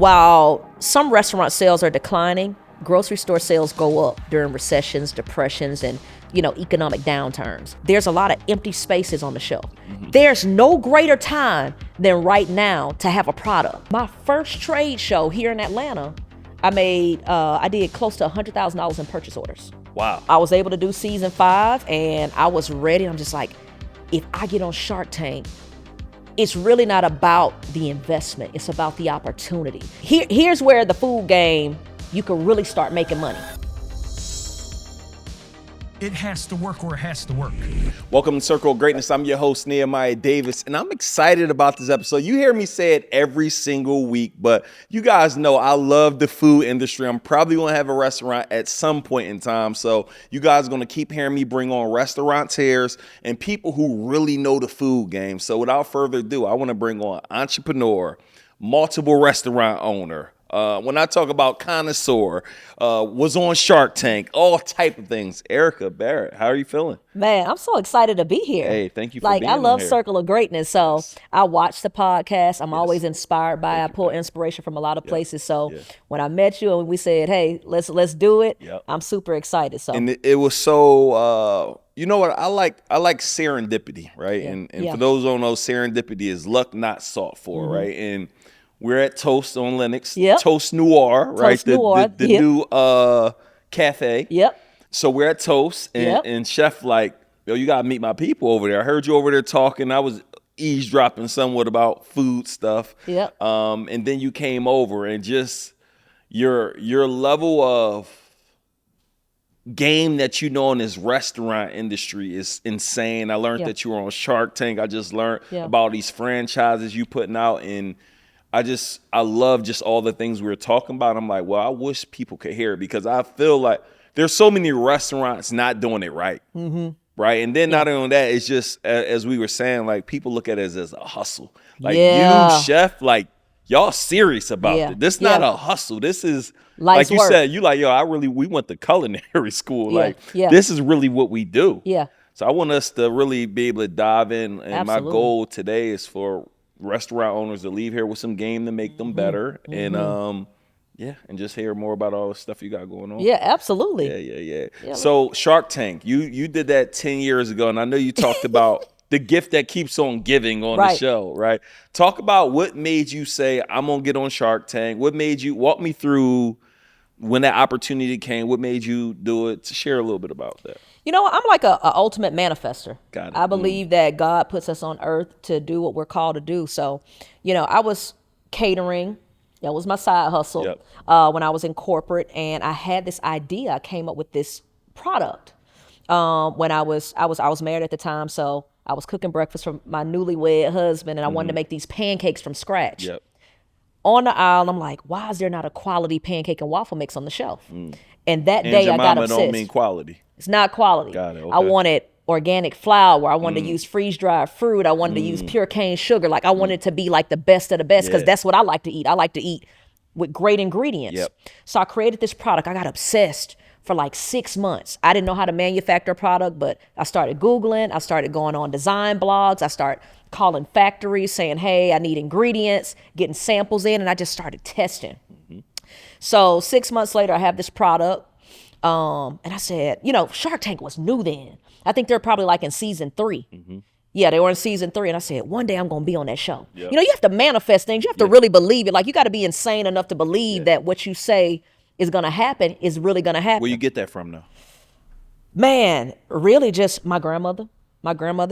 while some restaurant sales are declining, grocery store sales go up during recessions, depressions, and economic downturns. There's a lot of empty spaces on the shelf. There's no greater time than right now to have a product. My first trade show here in Atlanta, I did close to $100,000 in purchase orders. Wow. I was able to do season 5 and I was ready. I'm just like, if I get on Shark Tank, it's really not about the investment. It's about the opportunity. Here's where the food game, you can really start making money. It has to work or it has to work. Welcome to Circle of Greatness. I'm your host, Nehemiah Davis, and I'm excited about this episode. You hear me say it every single week, but you guys know I love the food industry. I'm probably going to have a restaurant at some point in time, so you guys are going to keep hearing me bring on restaurateurs and people who really know the food game. So without further ado, I want to bring on entrepreneur, multiple restaurant owner, when I talk about connoisseur, was on Shark Tank, all type of things. Erica Barrett, how are you feeling? Man, I'm so excited to be here. Hey, thank you for being I love here. Circle of Greatness. So Yes. I watch the podcast. I'm Yes. always inspired by it. I Thank you, pull man. inspiration from a lot of places. So Yeah. when I met you and we said, hey, let's do it, Yep. I'm super excited. So And it was so, you know what, I like serendipity, right? Yeah. And Yeah. for those who don't know, serendipity is luck not sought for, right? And we're at Toast on Lennox, Yep. Toast Noir, right? Toast Noir, The yep. new cafe. Yep. So we're at Toast, and, Yep. and Chef like, yo, you gotta meet my people over there. I heard you over there talking. I was eavesdropping somewhat about food stuff. Yep. And then you came over, and just your level of game that you know in this restaurant industry is insane. I learned Yeah. that you were on Shark Tank. I just learned Yeah. about these franchises you putting out, and I love just all the things we were talking about. I'm like, well, I wish people could hear it, because I feel like there's so many restaurants not doing it right. Right. And then not only that, it's just, as we were saying, like, people look at it as a hustle. Like, Yeah. you, Chef, like, y'all serious about Yeah. it. This not Yeah. a hustle. This is, Life's like you work. said, you like, yo, we went to culinary school. Yeah. Like, Yeah. this is really what we do. Yeah. So I want us to really be able to dive in. And my Absolutely. goal today is for restaurant owners to leave here with some game to make them better. And and just hear more about all the stuff you got going on. Yeah, absolutely. Yeah. So Shark Tank, you did that 10 years ago, and I know you talked about the gift that keeps on giving on the Right. show, right? Talk about what made you say, I'm gonna get on Shark Tank. What made you walk me through when that opportunity came? What made you do it? To share a little bit about that. I'm like a ultimate manifester. Got it. I believe that God puts us on earth to do what we're called to do. So, I was catering. That was my side hustle. Yep. When I was in corporate, and I had this idea. I came up with this product. When I was married at the time, so I was cooking breakfast for my newlywed husband, and I wanted to make these pancakes from scratch. Yep. On the aisle, I'm like, why is there not a quality pancake and waffle mix on the shelf? And that And day, your I got mama obsessed. don't mean quality. It's not quality. Got it, I okay. wanted organic flour. I wanted to use freeze-dried fruit. I wanted to use pure cane sugar. Like, I wanted it to be like the best of the best, because Yeah. that's what I like to eat. I like to eat with great ingredients. Yep. So I created this product. I got obsessed for like 6 months. I didn't know how to manufacture a product, but I started Googling. I started going on design blogs. I started calling factories saying, hey, I need ingredients, getting samples in, and I just started testing. So 6 months later, I have this product. And I said, Shark Tank was new then. I think they're probably like in season 3. Yeah, they were in season 3. And I said, one day I'm going to be on that show. Yep. You have to manifest things. You have to really believe it. Like, you got to be insane enough to believe that what you say is going to happen is really going to happen. Where you get that from now? Man, really just my grandmother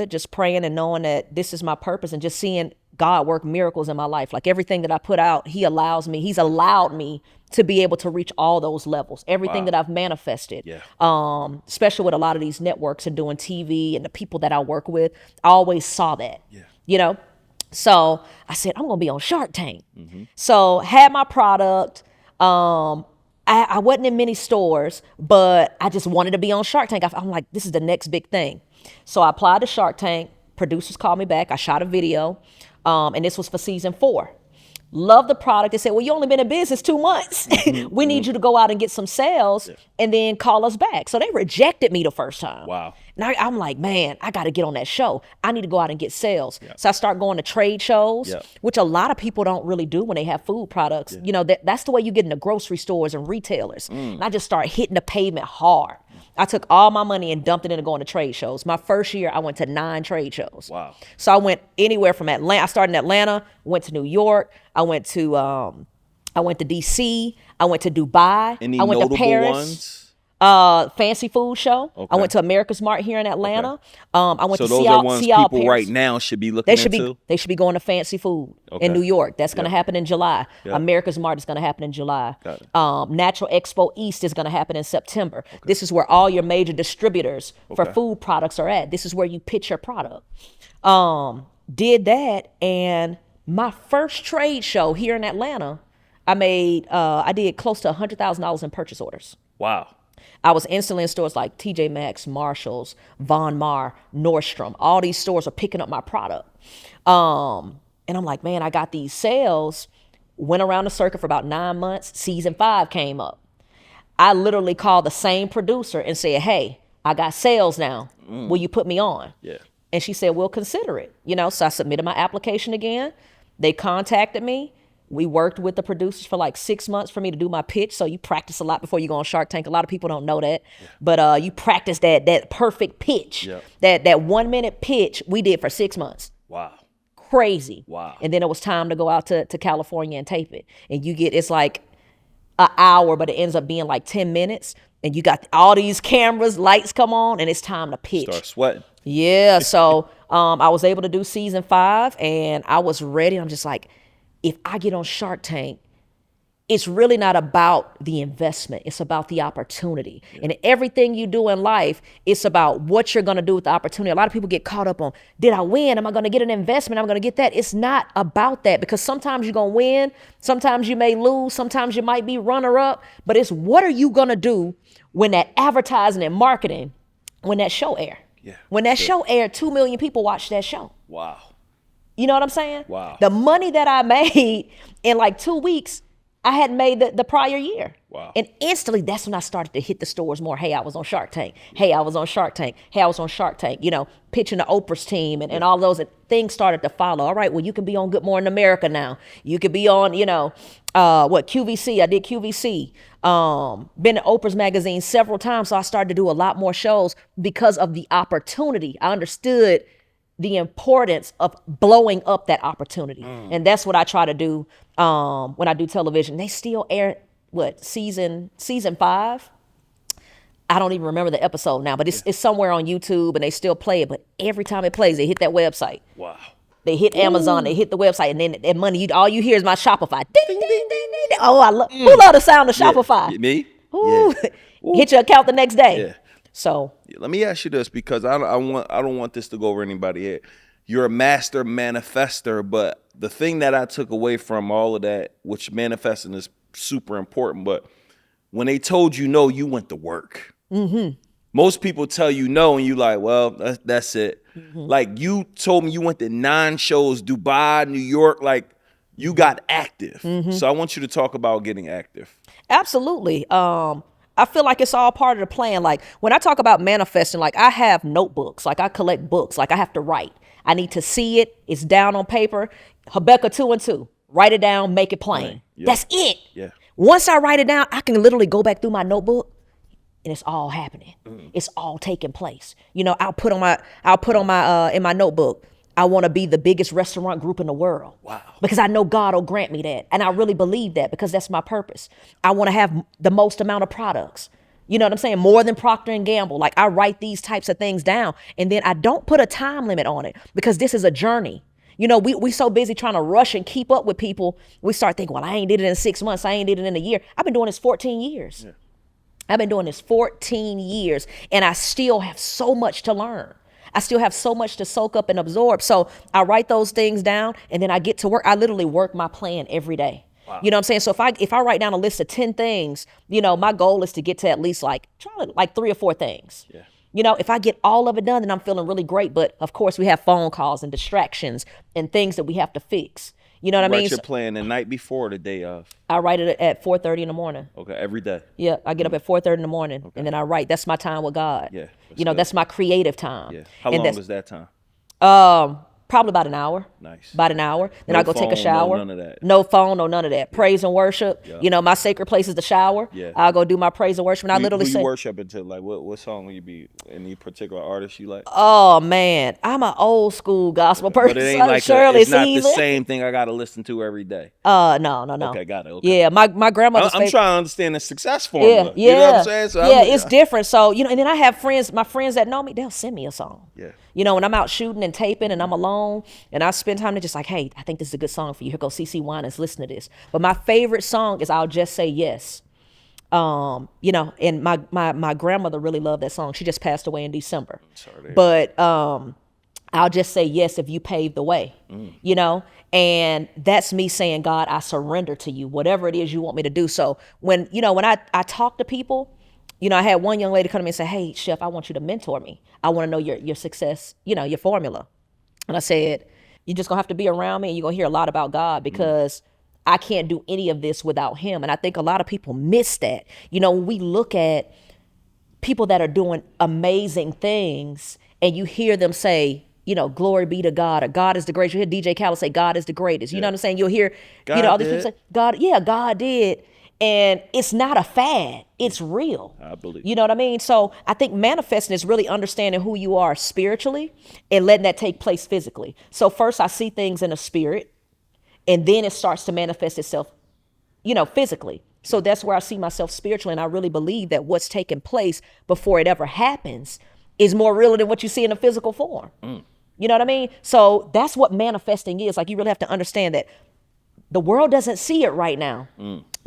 just praying and knowing that this is my purpose, and just seeing God work miracles in my life. Like, everything that I put out, he's allowed me to be able to reach all those levels. Everything that I've manifested, especially with a lot of these networks and doing TV and the people that I work with, I always saw that, So I said, I'm going to be on Shark Tank. So had my product. I wasn't in many stores, but I just wanted to be on Shark Tank. I'm like, this is the next big thing. So I applied to Shark Tank. Producers called me back. I shot a video, and this was for season 4. love the product. They said, well, you only been in business 2 months. We need you to go out and get some sales and then call us back. So they rejected me the first time. Wow. Now I'm like, man, I got to get on that show. I need to go out and get sales. So I start going to trade shows, which a lot of people don't really do when they have food products. You know, that's the way you get into grocery stores and retailers. And I just started hitting the pavement hard. I took all my money and dumped it into going to trade shows. My first year, I went to 9 trade shows. Wow. So I went anywhere from Atlanta. I started in Atlanta, went to New York. I went to DC. I went to Dubai. Any I went notable to Paris. ones? Fancy food show. Okay. I went to America's Mart here in Atlanta. I went So to those Seattle, are ones Seattle, people Paris. right now should be looking They should into? they should be going to fancy food in New York. That's going to happen in July. America's Mart is going to happen in July. Natural Expo East is going to happen in September. This is where all your major distributors for food products are at. This is where you pitch your product. Did that, and my first trade show here in Atlanta, I did close to $100,000 in purchase orders. Wow. I was instantly in stores like TJ Maxx, Marshalls, Von Maur, Nordstrom. All these stores are picking up my product. And I'm like, man, I got these sales. Went around the circuit for about 9 months. Season 5 came up. I literally called the same producer and said, hey, I got sales now. Will you put me on? Yeah. And she said, we'll consider it. You know, so I submitted my application again. They contacted me. We worked with the producers for like 6 months for me to do my pitch. So you practice a lot before you go on Shark Tank. A lot of people don't know that. But you practice that perfect pitch. That 1 minute pitch we did for 6 months. Wow. Crazy. Wow. And then it was time to go out to California and tape it. And it's like an hour, but it ends up being like 10 minutes. And you got all these cameras, lights come on, and it's time to pitch. Start sweating. Yeah. So I was able to do season 5, and I was ready. I'm just like, if I get on Shark Tank, it's really not about the investment. It's about the opportunity. And everything you do in life, it's about what you're going to do with the opportunity. A lot of people get caught up on, did I win? Am I going to get an investment? I'm going to get that. It's not about that, because sometimes you're going to win. Sometimes you may lose. Sometimes you might be runner up. But it's what are you going to do when that advertising and marketing, when that show air? Yeah. When that show aired, 2 million people watched that show. Wow. You know what I'm saying? Wow. The money that I made in like 2 weeks, I hadn't made the prior year. Wow. And instantly, that's when I started to hit the stores more. Hey, I was on Shark Tank. Hey, I was on Shark Tank. Hey, I was on Shark Tank. You know, pitching the Oprah's team and all those things started to follow. All right, well, you can be on Good Morning America now. You could be on, QVC. I did QVC. Been in Oprah's magazine several times. So I started to do a lot more shows because of the opportunity. I understood the importance of blowing up that opportunity. And that's what I try to do when I do television. They still air, season 5? I don't even remember the episode now, but it's somewhere on YouTube and they still play it. But every time it plays, they hit that website. Wow. They hit Amazon, they hit the website, and then that money, all you hear is my Shopify. Ding, ding, ding, ding, ding. Oh, who love the sound of Shopify? Me? Ooh. Yeah. Hit your account the next day. Yeah. So let me ask you this, because I don't want this to go over anybody's head. You're a master manifester, but the thing that I took away from all of that, which manifesting is super important, but when they told you no, you went to work. Mm-hmm. Most people tell you no, and you like, well, that's it. Mm-hmm. Like you told me you went to 9 shows, Dubai, New York, like you got active. Mm-hmm. So I want you to talk about getting active. Absolutely. I feel like it's all part of the plan. Like when I talk about manifesting, like I have notebooks, like I collect books, like I have to write. I need to see it. It's down on paper. Habakkuk 2:2. Write it down, make it plain. Right. Yeah. That's it. Yeah. Once I write it down, I can literally go back through my notebook and it's all happening. It's all taking place. You know, I'll put on my in my notebook, I want to be the biggest restaurant group in the world. Wow. Because I know God will grant me that. And I really believe that because that's my purpose. I want to have the most amount of products. You know what I'm saying? More than Procter & Gamble. Like I write these types of things down and then I don't put a time limit on it because this is a journey. You know, we so busy trying to rush and keep up with people. We start thinking, well, I ain't did it in 6 months. I ain't did it in a year. I've been doing this 14 years. Yeah. I've been doing this 14 years and I still have so much to learn. I still have so much to soak up and absorb. So I write those things down and then I get to work. I literally work my plan every day. Wow. You know what I'm saying? So if I write down a list of 10 things, you know, my goal is to get to at least like 3 or 4 things. Yeah. You know, if I get all of it done, then I'm feeling really great. But of course we have phone calls and distractions and things that we have to fix. You know what I mean? Write your So plan the night before or the day of. I write it at 4:30 in the morning. Okay, every day. Yeah, I get up at 4:30 in the morning, and then I write. That's my time with God. Yeah, You know, good. that's my creative time. Yeah. How And long that's is that time? probably about an hour. Nice. About an hour. Then No I go take a phone, no shower. none of that. No phone, no none of that. Praise and worship. Yeah. You know, my sacred place is the shower. Yeah. I'll go do my praise and worship, and I literally Who you say, worship until? Like, what song will you be? Any particular artist you like? "Oh man, I'm an old school gospel person." But it ain't like Shirley it's not the Caesar. same thing I gotta listen to every day. No. Okay, got it. Okay. Yeah, my grandmother's I'm favorite. trying to understand the success formula. Yeah. You know what I'm saying? So yeah, it's different. So, you know, and then I have friends, my friends that know me, they'll send me a song. Yeah. You know, when I'm out shooting and taping and I'm alone and I spend time, they're just like, hey, I think this is a good song for you. Here goes CC Winans, listen to this. But my favorite song is I'll Just Say Yes. You know, and my grandmother really loved that song. She just passed away in December. Sorry. But I'll just say yes if you pave the way, you know? And that's me saying, God, I surrender to you, whatever it is you want me to do. So when I talk to people, you know, I had one young lady come to me and say, hey, Chef, I want you to mentor me. I want to know your success, you know, your formula. And I said, you're just gonna have to be around me and you're gonna hear a lot about God because I can't do any of this without him. And I think a lot of people miss that. You know, when we look at people that are doing amazing things and you hear them say, you know, glory be to God, or God is the greatest. You hear DJ Khaled say, God is the greatest. You know what I'm saying? You'll hear, you know, all these people say, God did. And it's not a fad. It's real. I believe. You know what I mean? So I think manifesting is really understanding who you are spiritually and letting that take place physically. So first I see things in a spirit and then it starts to manifest itself, you know, physically. So that's where I see myself spiritually. And I really believe that what's taking place before it ever happens is more real than what you see in a physical form. You know what I mean? So that's what manifesting is. Like, you really have to understand that the world doesn't see it right now,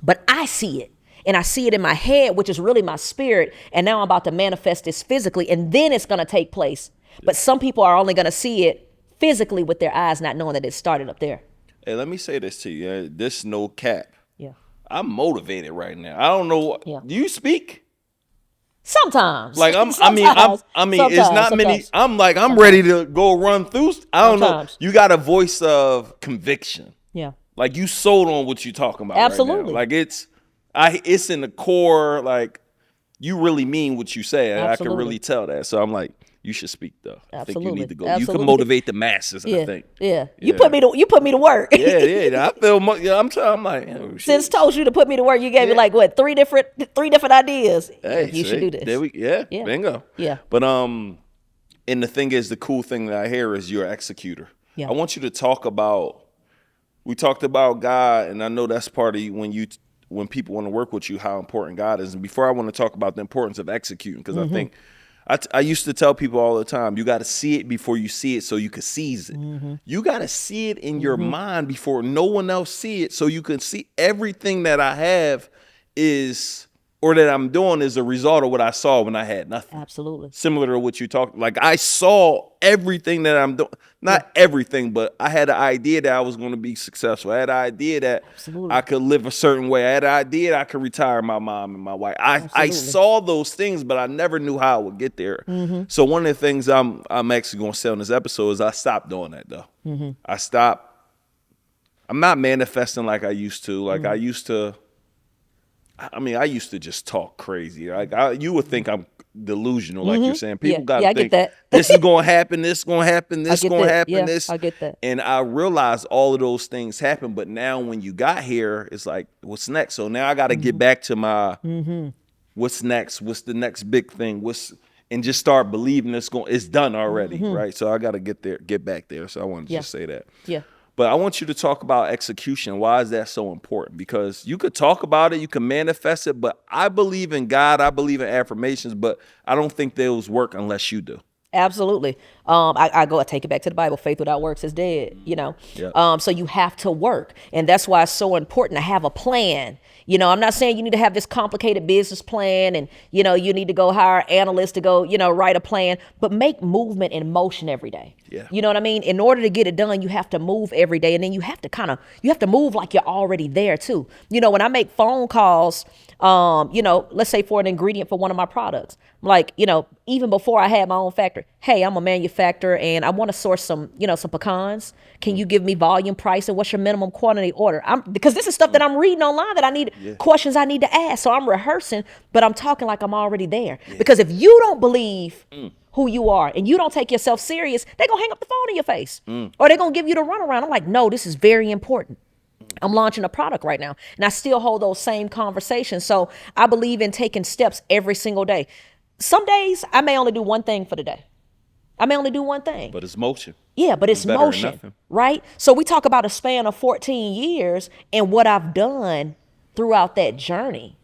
but I see it. And I see it in my head, which is really my spirit. And now I'm about to manifest this physically, and then it's going to take place. But some people are only going to see it physically with their eyes, not knowing that it started up there. Hey, let me say this to you. This no cap. Yeah. I'm motivated right now. I don't know. Yeah. Do you speak? Sometimes. Like it's not many. Sometimes. I'm ready to go run through. I don't Sometimes. know. You got a voice of conviction. Yeah. Like you sold on what you're talking about. Absolutely. Right now. Like it's in the core. Like you really mean what you say. I can really tell that. So I'm like, you should speak though. I think you need to go. Absolutely. You can motivate the masses. Yeah. I think. Yeah. You put me to work. Yeah. I feel. I'm like. Oh, Since told you to put me to work, you gave me like what three different ideas. Hey, you should do this. Yeah. Yeah. Bingo. Yeah. But and the thing is, the cool thing that I hear is you're an executor. Yeah. I want you to talk about. We talked about God, and I know that's part of you when people want to work with you, how important God is. And before I want to talk about the importance of executing, because I think I used to tell people all the time, you got to see it before you see it so you can seize it. You got to see it in your mind before no one else see it so you can see everything that I have or that I'm doing is a result of what I saw when I had nothing. Absolutely. Similar to what you talked, like I saw everything that I'm doing, not everything, but I had an idea that I was going to be successful. I had an idea that I could live a certain way. I had an idea that I could retire my mom and my wife. I saw those things, but I never knew how I would get there. So one of the things I'm actually going to say on this episode is I stopped doing that though. I stopped. I'm not manifesting like I used to. Like I used to just talk crazy. Like you would think I'm delusional, like you're saying. People got to think this is going to happen, this is going to happen, this is going to happen, this. I get that. And I realized all of those things happen. But now when you got here, it's like, what's next? So now I got to get back to my what's next? What's the next big thing? And just start believing it's done already, right? So I got to get back there. So I wanted to just say that. Yeah. But I want you to talk about execution. Why is that so important? Because you could talk about it, you can manifest it, but I believe in God, I believe in affirmations, but I don't think those work unless you do. Absolutely. I take it back to the Bible. Faith without works is dead, you know? Yeah. So you have to work. And that's why it's so important to have a plan. You know, I'm not saying you need to have this complicated business plan and, you know, you need to go hire analysts to go, you know, write a plan, but make movement and motion every day. Yeah. You know what I mean? In order to get it done, you have to move every day. And then you have to move like you're already there too. You know, when I make phone calls, you know, let's say for an ingredient for one of my products, like, you know, even before I had my own factory, manufacturer. Hey, I'm a manufacturer and I want to source some, some pecans. Can you give me volume, price, and what's your minimum quantity order? Because this is stuff that I'm reading online that I need questions I need to ask. So I'm rehearsing, but I'm talking like I'm already there. Because if you don't believe who you are and you don't take yourself serious, they're going to hang up the phone in your face or they're going to give you the runaround. I'm like, no, this is very important. I'm launching a product right now and I still hold those same conversations. So I believe in taking steps every single day. Some days I may only do one thing for the day. I may only do one thing. But it's motion. Yeah, but it's better than motion, nothing. right? So we talk about a span of 14 years and what I've done throughout that journey.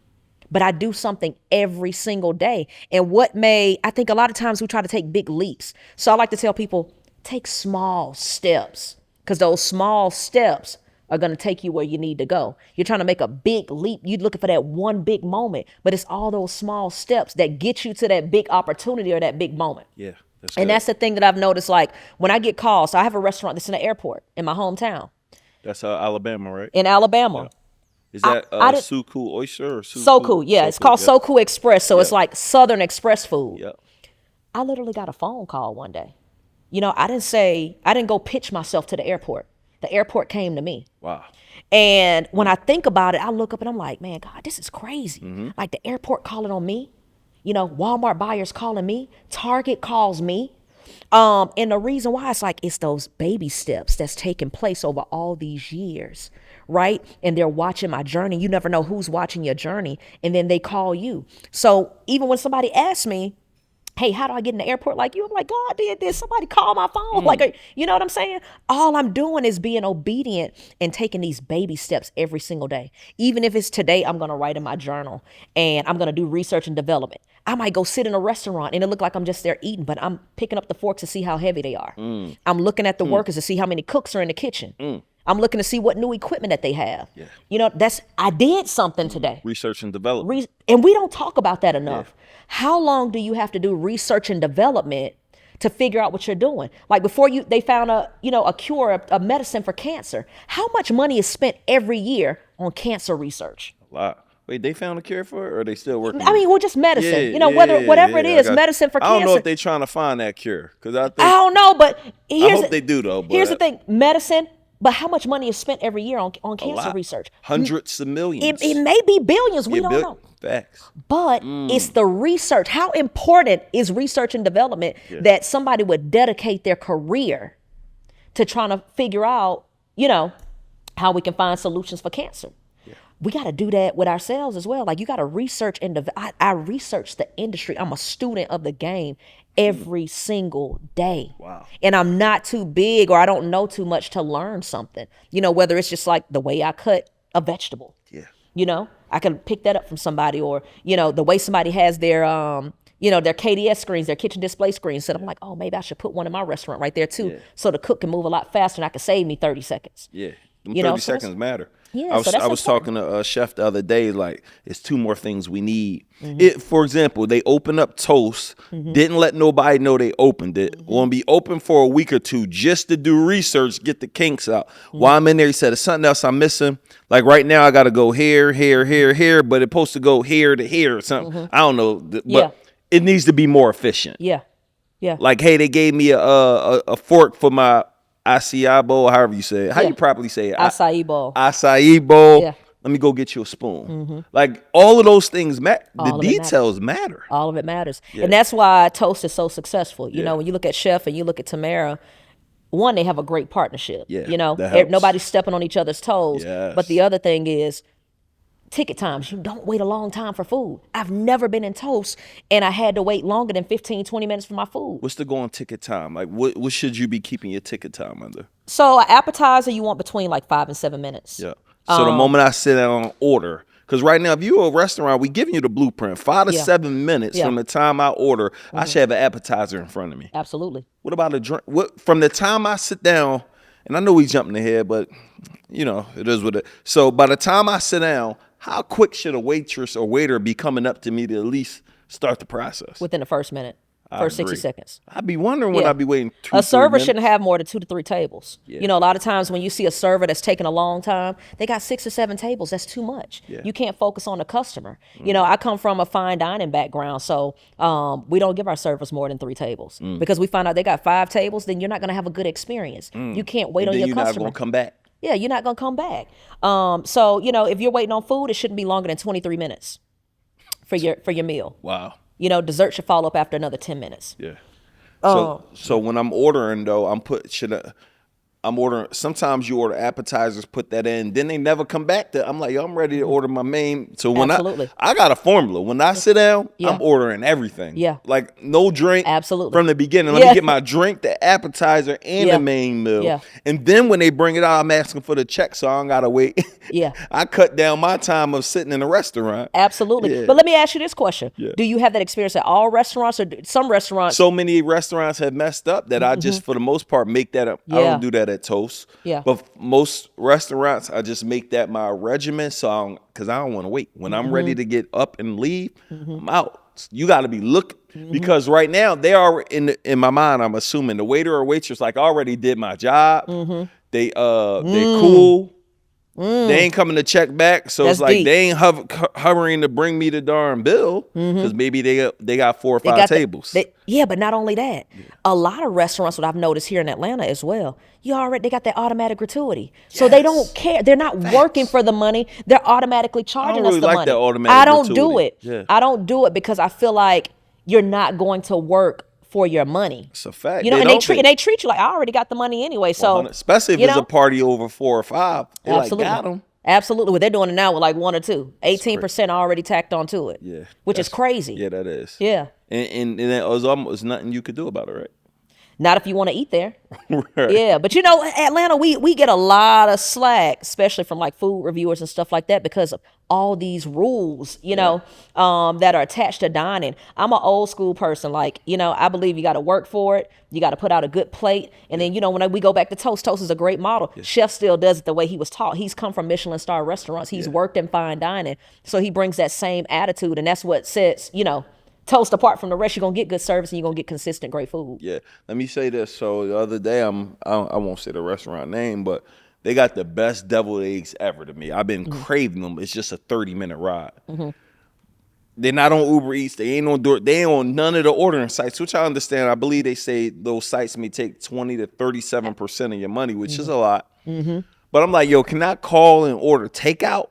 But I do something every single day. And I think a lot of times we try to take big leaps. So I like to tell people, take small steps because those small steps are going to take you where you need to go. You're trying to make a big leap. You're looking for that one big moment, but it's all those small steps that get you to that big opportunity or that big moment. Yeah. That's the thing that I've noticed. Like when I get calls, so I have a restaurant that's in the airport in my hometown. That's Alabama, right? In Alabama. Yeah. Is that Suku Oyster or Soku? Yeah, it's called Soku Express. So it's like Southern Express food. Yeah. I literally got a phone call one day. I didn't go pitch myself to the airport. The airport came to me. Wow. And when I think about it, I look up and I'm like, man, God, this is crazy. Like the airport calling on me, Walmart buyers calling me, Target calls me. And the reason why it's those baby steps that's taking place over all these years, right? And they're watching my journey. You never know who's watching your journey. And then they call you. So even when somebody asks me, hey, how do I get in the airport like you? I'm like, God did this. Somebody call my phone. Like, you know what I'm saying? All I'm doing is being obedient and taking these baby steps every single day. Even if it's today, I'm going to write in my journal and I'm going to do research and development. I might go sit in a restaurant and it look like I'm just there eating, but I'm picking up the forks to see how heavy they are. I'm looking at the workers to see how many cooks are in the kitchen. I'm looking to see what new equipment that they have. Yeah. I did something today. Research and development. And we don't talk about that enough. Yeah. How long do you have to do research and development to figure out what you're doing? Like before they found a cure, a medicine for cancer. How much money is spent every year on cancer research? A lot. Wait, they found a cure for it or are they still working? I mean, well, just medicine. Whatever it is, medicine for cancer. I don't know if they're trying to find that cure. I don't know, but I hope they do though. Here's the thing, medicine. But how much money is spent every year on cancer research? Hundreds of millions. It may be billions. We don't know. Facts. But it's the research. How important is research and development that somebody would dedicate their career to trying to figure out, how we can find solutions for cancer? Yeah. We got to do that with ourselves as well. Like you got to research and I research the industry. I'm a student of the game every single day. Wow. And I'm not too big or I don't know too much to learn something, whether it's just like the way I cut a vegetable. Yeah. I can pick that up from somebody or, the way somebody has their, their KDS screens, their kitchen display screens. So I'm like, oh, maybe I should put one in my restaurant right there too. Yeah. So the cook can move a lot faster and I can save me 30 seconds. Yeah. 30 seconds matter. Yeah, I was talking to a chef the other day, like, it's two more things we need. For example, they opened up toast, didn't let nobody know they opened it. Going to be open for a week or two just to do research, get the kinks out. While I'm in there, he said, there's something else I'm missing. Like right now, I got to go here, but it's supposed to go here to here or something. I don't know, but it needs to be more efficient. Yeah, yeah. Like, hey, they gave me a fork for my acai bowl, however you say it. How you properly say it? Acai bowl. Acai bowl. Yeah. Let me go get you a spoon. Like all of those things matter. The details matter. All of it matters. Yeah. And that's why Toast is so successful. You know, when you look at Chef and you look at Tamara, one, they have a great partnership. Yeah, nobody's stepping on each other's toes. Yes. But the other thing is ticket times. You don't wait a long time for food. I've never been in Toast and I had to wait longer than 15, 20 minutes for my food. What's the going ticket time? Like what should you be keeping your ticket time under? So an appetizer, you want between like 5 and 7 minutes. Yeah. So the moment I sit down on order, because right now, if you're a restaurant, we giving you the blueprint. 5 to 7 minutes from the time I order, I should have an appetizer in front of me. Absolutely. What about a drink? From the time I sit down, and I know we jumping ahead, but it is what it. So by the time I sit down, how quick should a waitress or waiter be coming up to me to at least start the process? Within the first minute. I for 60 agree. seconds. I'd be wondering when Yeah. I'd be waiting 2, A 3 server minutes. shouldn't have more than 2 to 3 tables. Yeah. You know, a lot of times when you see a server that's taking a long time, they got 6 or 7 tables. That's too much. Yeah. You can't focus on the customer. You know, I come from a fine dining background, so we don't give our servers more than 3 tables because we find out they got 5 tables. Then you're not going to have a good experience. You can't wait And on then your you're not customer. gonna come back. Yeah, you're not going to come back. So you know, if you're waiting on food, it shouldn't be longer than 23 minutes for your meal. Wow. You know, dessert should follow up after another 10 minutes. Yeah. So when I'm ordering though, I'm ordering. Sometimes you order appetizers, put that in, then they never come back to. I'm like, yo, I'm ready to order my main. So when Absolutely. I got a formula. When I sit down, Yeah. I'm ordering everything. Yeah. Like no drink. Absolutely. From the beginning. Let Yeah. me get my drink, the appetizer, and Yeah. the main meal. Yeah. And then when they bring it out, I'm asking for the check, so I don't gotta wait. Yeah. I cut down my time of sitting in a restaurant. Absolutely. Yeah. But let me ask you this question. Yeah. Do you have that experience at all restaurants or some restaurants? So many restaurants have messed up that I just, for the most part, make that up. I Yeah. don't do that at Toast. Yeah. But most restaurants, I just make that my regimen. So, because I don't want to wait. When I'm ready to get up and leave, I'm out. You got to be looking because right now they are in my mind. I'm assuming the waiter or waitress like I already did my job. They cool. They ain't coming to check back, so That's it's like deep. they ain't hovering to bring me the darn bill because maybe they got 4 or 5 got tables. Yeah, but not only that, a lot of restaurants, what I've noticed here in Atlanta as well, they got that automatic gratuity, so they don't care. They're not working for the money; they're automatically charging us really the like money. that automatic I don't do gratuity. it. Yeah. I don't do it because I feel like you're not going to work for your money. It's a fact. You know, They and they don't treat think- they treat you like I already got the money anyway. So especially if you it's know? a party over 4 or 5, they Absolutely. like got them. Absolutely. Well, they're doing it now with like 1 or 2. 18% already tacked onto it. Yeah, Which is crazy. Yeah, that is. Yeah. And then there's almost nothing you could do about it, right? Not if you want to eat there. Right. Yeah. But you know, Atlanta, we get a lot of slack, especially from like food reviewers and stuff like that, because of all these rules, you know, that are attached to dining. I'm an old school person. Like, you know, I believe you got to work for it. You got to put out a good plate. And then, you know, when we go back to Toast, Toast is a great model. Chef still does it the way he was taught. He's come from Michelin star restaurants. He's worked in fine dining. So he brings that same attitude. And that's what sets, you know, Toast apart from the rest. You're going to get good service and you're going to get consistent, great food. Yeah. Let me say this. So the other day, I won't say the restaurant name, but they got the best deviled eggs ever to me. I've been craving them. It's just a 30-minute ride. They're not on Uber Eats. They ain't on They ain't on none of the ordering sites, which I understand. I believe they say those sites may take 20 to 37% of your money, which is a lot. But I'm like, yo, can I call and order takeout?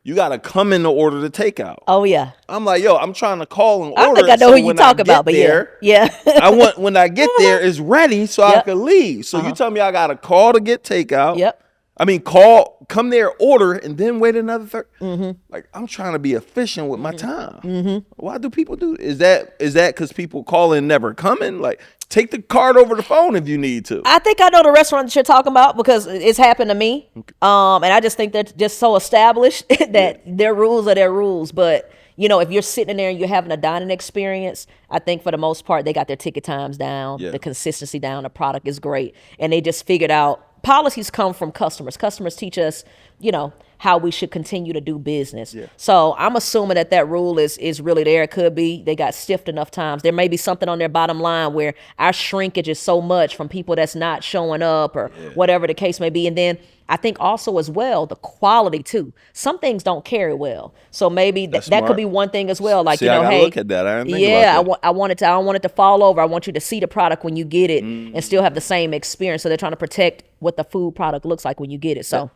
You got to come in to order the takeout. Oh, yeah. I'm like, yo, I'm trying to call and I order. think I know so who you when talk I about, but get there, yeah. I want when I get there, it's ready so I Yep. can leave. So you tell me I got to call to get takeout. Yep. I mean, come there, order, and then wait another 30. Like, I'm trying to be efficient with my time. Why do people do? Is that because people call and never coming? Like, take the card over the phone if you need to. I think I know the restaurant that you're talking about because it's happened to me. And I just think they're just so established that their rules are their rules. But, you know, if you're sitting in there and you're having a dining experience, I think for the most part, they got their ticket times down, the consistency down, the product is great. And they just figured out policies come from customers. Customers teach us, you know, how we should continue to do business. So I'm assuming that rule is really there. It could be they got stiffed enough times. There may be something on their bottom line where our shrinkage is so much from people that's not showing up or whatever the case may be. And then I think also as well, the quality too. Some things don't carry well. So maybe that could be one thing as well. Like, See, you know, I gotta hey, look at that. I didn't think yeah, about that. I don't want it to fall over. I want you to see the product when you get it and still have the same experience. So they're trying to protect what the food product looks like when you get it. So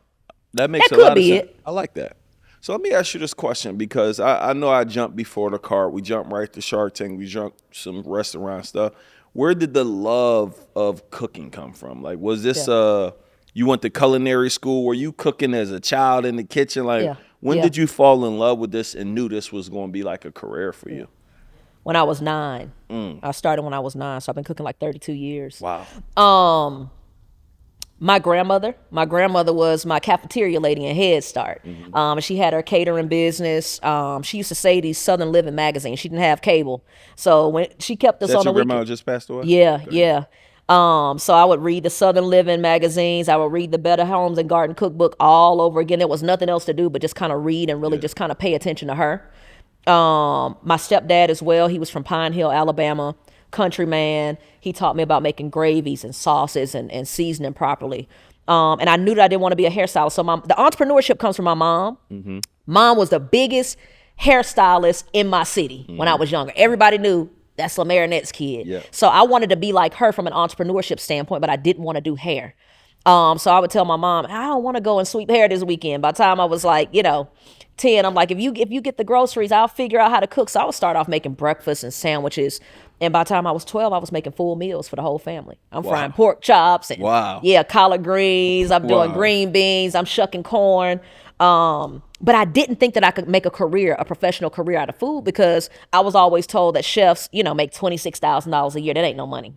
That makes That a lot could of be sense. it. I like that. So let me ask you this question because I know I jumped before the cart. We jumped right to Shark Tank. We jumped some restaurant stuff. Where did the love of cooking come from? Like, was this you went to culinary school? Were you cooking as a child in the kitchen? Like, when did you fall in love with this and knew this was going to be like a career for you? when I was 9, I started when I was 9, so I've been cooking like 32 years. Wow. My grandmother was my cafeteria lady in Head Start. She had her catering business. She used to say these Southern Living magazines. She didn't have cable. So when she kept us That on the your grandma weekend. just passed away? Yeah. So I would read the Southern Living magazines. I would read the Better Homes and Garden Cookbook all over again. There was nothing else to do but just kind of read and really just kind of pay attention to her. My stepdad as well. He was from Pine Hill, Alabama. country man. He taught me about making gravies and sauces and seasoning properly. And I knew that I didn't want to be a hairstylist. So the entrepreneurship comes from my mom. Mom was the biggest hairstylist in my city when I was younger. Everybody knew that's LaMarinette's kid. Yeah. So I wanted to be like her from an entrepreneurship standpoint, but I didn't want to do hair. So I would tell my mom, I don't want to go and sweep hair this weekend. By the time I was like, 10, I'm like, if you get the groceries, I'll figure out how to cook. So I would start off making breakfast and sandwiches. And by the time I was 12, I was making full meals for the whole family. I'm frying pork chops and collard greens. I'm doing green beans. I'm shucking corn. But I didn't think that I could make a professional career out of food, because I was always told that chefs, make $26,000 a year. That ain't no money.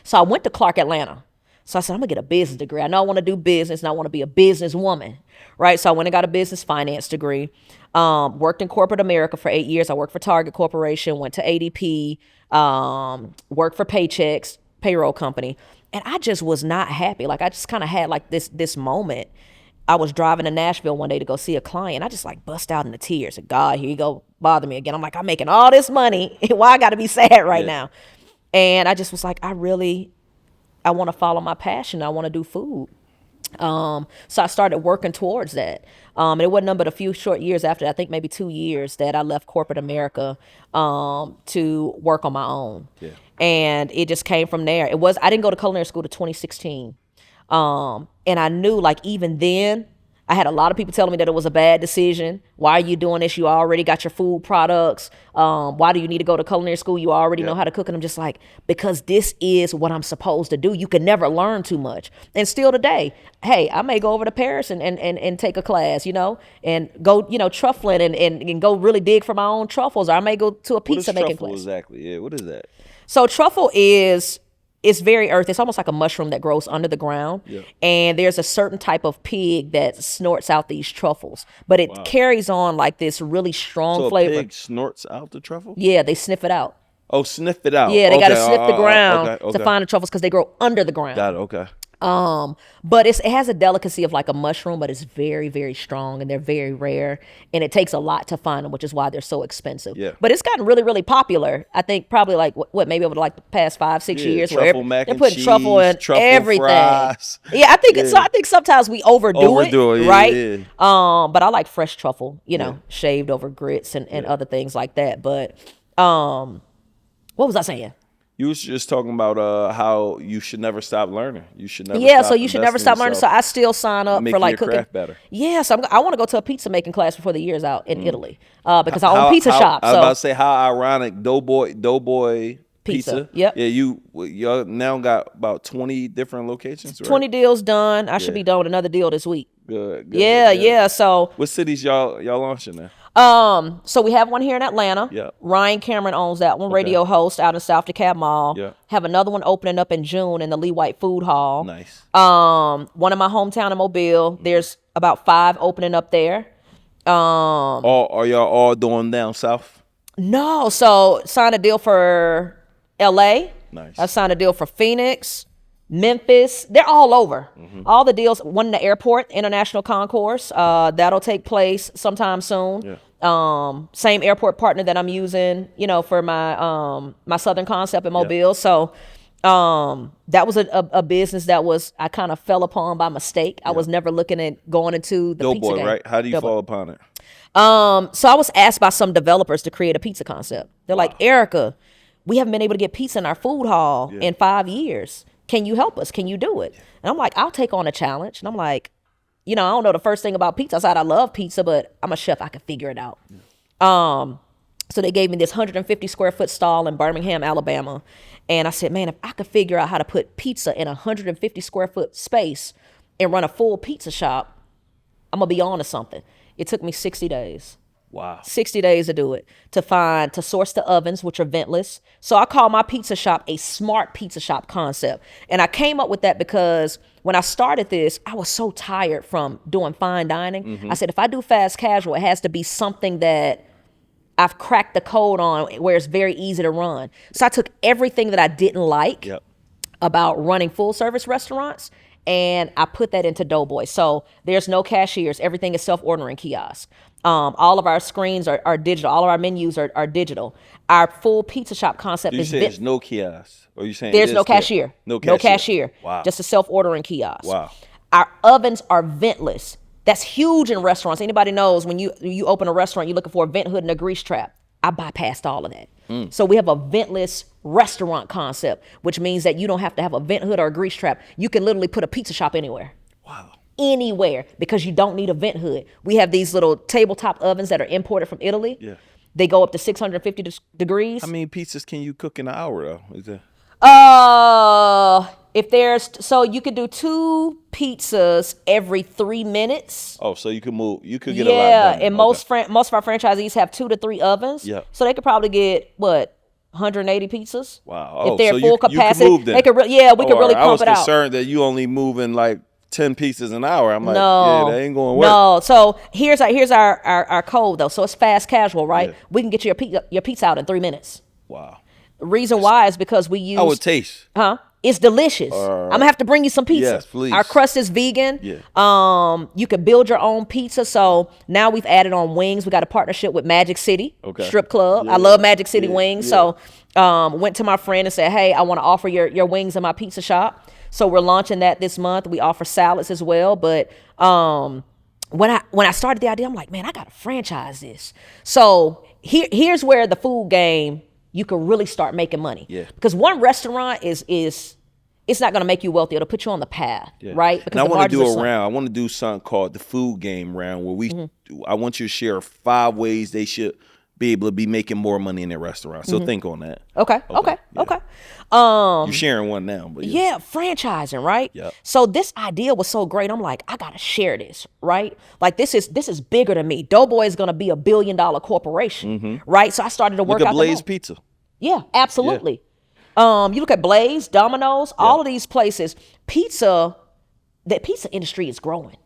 So I went to Clark Atlanta. So I said, I'm gonna get a business degree. I know I want to do business and I want to be a businesswoman, right? So I went and got a business finance degree. Worked in corporate America for 8 years. I worked for Target Corporation, went to ADP, worked for Paychex, payroll company. And I just was not happy. Like, I just kind of had like this moment. I was driving to Nashville one day to go see a client. I just like bust out into tears. And God, here you go, bother me again. I'm like, I'm making all this money. Why I got to be sad right now? And I just was like, I want to follow my passion. I want to do food. So I started working towards that. And it wasn't nothing but a few short years after that, I think maybe 2 years, that I left corporate America to work on my own. Yeah. And it just came from there. I didn't go to culinary school to 2016. And I knew, like, even then, I had a lot of people telling me that it was a bad decision. Why are you doing this? You already got your food products. Why do you need to go to culinary school? You already know how to cook. And I'm just like, because this is what I'm supposed to do. You can never learn too much. And still today, hey, I may go over to Paris and take a class, and go, truffling and go really dig for my own truffles. Or I may go to a pizza making class. Exactly? Yeah, what is that? So truffle it's very earthy. It's almost like a mushroom that grows under the ground. Yeah. And there's a certain type of pig that snorts out these truffles. But it carries on like this really strong flavor. So a pig snorts out the truffle? Yeah, they sniff it out. Oh, sniff it out. Yeah, they got to sniff the ground to find the truffles, because they grow under the ground. Got it, okay. But it has a delicacy of like a mushroom, but it's very, very strong, and they're very rare, and it takes a lot to find them, which is why they're so expensive. Yeah. But it's gotten really, really popular. I think probably like maybe over like the past 5-6 years. Truffle mac and they're putting cheese, truffle in truffle everything. Fries. Yeah, I think sometimes we overdo it, right? Yeah. But I like fresh truffle, shaved over grits and other things like that. But what was I saying? You was just talking about how you should never stop learning. You should never. Yeah, so you should never stop learning. So I still sign up for like cooking. Craft better. Yeah, so I want to go to a pizza making class before the year's out in Italy, because I own a pizza shop. I was about to say, how ironic, Doughboy pizza. Yep. Yeah, you now got about 20 different locations. Right? 20 deals done. I should be done with another deal this week. Good. Yeah. So what cities y'all launching there? So we have one here in Atlanta. Yeah. Ryan Cameron owns that one, radio host out in South DeKalb Mall. Yeah. Have another one opening up in June in the Lee White Food Hall. Nice. One in my hometown in Mobile. There's about 5 opening up there. Are y'all all doing down south? No. So signed a deal for LA. Nice. I signed a deal for Phoenix, Memphis. They're all over. Mm-hmm. All the deals. One in the airport, International Concourse. That'll take place sometime soon. Yeah. Same airport partner that I'm using, for my my Southern Concept in Mobile. Yeah. So that was a business that I kind of fell upon by mistake. I was never looking at going into the pizza game. Right? How do you fall upon it? So I was asked by some developers to create a pizza concept. They're like, Erica, we haven't been able to get pizza in our food hall in 5 years. Can you help us? Can you do it? And I'm like, I'll take on a challenge. And I'm like, I don't know the first thing about pizza. I said, I love pizza, but I'm a chef. I can figure it out. Yeah. So they gave me this 150 square foot stall in Birmingham, Alabama. And I said, man, if I could figure out how to put pizza in a 150 square foot space and run a full pizza shop, I'm going to be on to something. It took me 60 days. Wow. 60 days to do it, to source the ovens, which are ventless. So I call my pizza shop a smart pizza shop concept. And I came up with that because when I started this, I was so tired from doing fine dining. Mm-hmm. I said, if I do fast casual, it has to be something that I've cracked the code on where it's very easy to run. So I took everything that I didn't like about running full service restaurants, and I put that into Doughboy. So there's no cashiers. Everything is self-ordering kiosk. All of our screens are digital. All of our menus are digital. Our full pizza shop concept You is say there's no kiosk, or you saying there's it no is kiosk? cashier. No No cashier. cashier. Wow. Just a self-ordering kiosk. Wow. Our ovens are ventless. That's huge in restaurants. Anybody knows when you open a restaurant, you're looking for a vent hood and a grease trap. I bypassed all of that. So we have a ventless restaurant concept, which means that you don't have to have a vent hood or a grease trap. You can literally put a pizza shop anywhere. Wow. Anywhere, because you don't need a vent hood. We have these little tabletop ovens that are imported from Italy. Yeah. They go up to 650 degrees. How many pizzas can you cook in an hour though? Is that If there's, so you could do 2 pizzas every 3 minutes. Oh, so you could move. You could get a lot Yeah, done. and most of our franchisees have 2 to 3 ovens. Yeah. So they could probably get 180 pizzas. Wow. Oh, If they're so full you could capacity, move then. they could. We could really I pump was it out. concerned that you only moving like 10 pieces an hour. I'm like, No, yeah, that ain't going to work. No, so here's our code though. So it's fast casual, right? Yeah. We can get you your pizza out in 3 minutes. Wow. The reason why is because we use. How it taste? It's delicious. I'm gonna have to bring you some pizza. Yes, please. Our crust is vegan. Yeah. You can build your own pizza. So now we've added on wings. We got a partnership with Magic City Strip Club. Yeah. I love Magic City Yeah, wings. yeah. So went to my friend and said, hey, I want to offer your wings in my pizza shop. So we're launching that this month. We offer salads as well. But when I started the idea, I'm like, man, I gotta franchise this. So here's where the food game, you can really start making money. Yeah. Because one restaurant is it's not going to make you wealthy. It'll put you on the path, Yeah. right? Because and I the want to do margins a are slim. round. I want to do something called the food game round where Mm-hmm. I want you to share 5 ways they should be able to be making more money in their restaurant. So think on that. Okay. Yeah. You're sharing one now, but Yeah, franchising, right? Yep. So this idea was so great. I'm like, I gotta share this, right? Like this is bigger than me. Doughboy is gonna be $1 billion corporation, right? So I started to work Look at out Blaze the Pizza. Yeah, absolutely. You look at Blaze, Domino's, all of these places. The pizza industry is growing,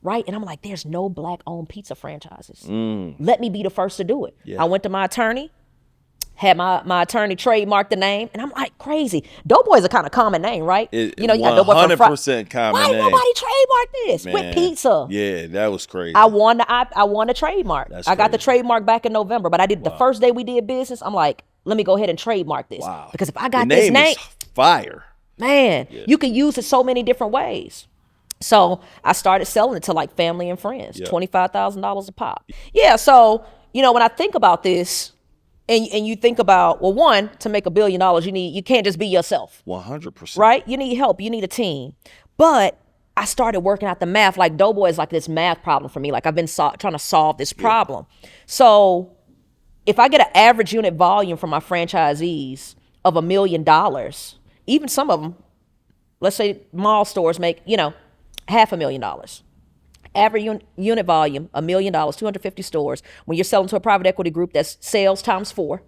right? And I'm like, there's no Black-owned pizza franchises. Let me be the first to do it. Yeah. I went to my attorney, had my attorney trademark the name, and I'm like, crazy. Doughboy is a kind of common name, right? You got Doughboy from 100% common Why name. nobody trademark this with Man. pizza? Yeah, that was crazy. I won the trademark. That's I got the crazy. trademark back in November, but I did the first day we did business. I'm like, let me go ahead and trademark this. Wow. Because if I got the this name, is fire. man, you can use it so many different ways. So I started selling it to like family and friends, Yeah. $25,000 a pop. Yeah. So, when I think about this and you think about, well, one, to make $1 billion, you can't just be yourself, 100%. right? You need help. You need a team. But I started working out the math. Like Doughboy is like this math problem for me. Like I've been trying to solve this problem. So if I get an average unit volume from my franchisees of $1 million, even some of them, let's say mall stores make, $500,000. Average unit volume, $1 million, 250 stores. When you're selling to a private equity group, that's sales times 4.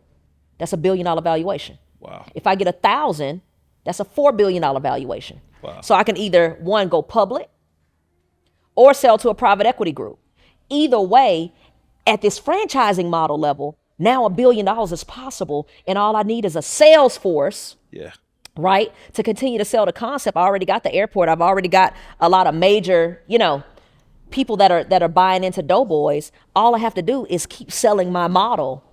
That's $1 billion valuation. Wow. If I get 1,000, that's a $4 billion valuation. Wow. So I can either, one, go public or sell to a private equity group. Either way, at this franchising model level, now $1 billion is possible, and all I need is a sales force, Yeah. right, to continue to sell the concept. I already got the airport. I've already got a lot of major, people that are buying into Doughboys. All I have to do is keep selling my model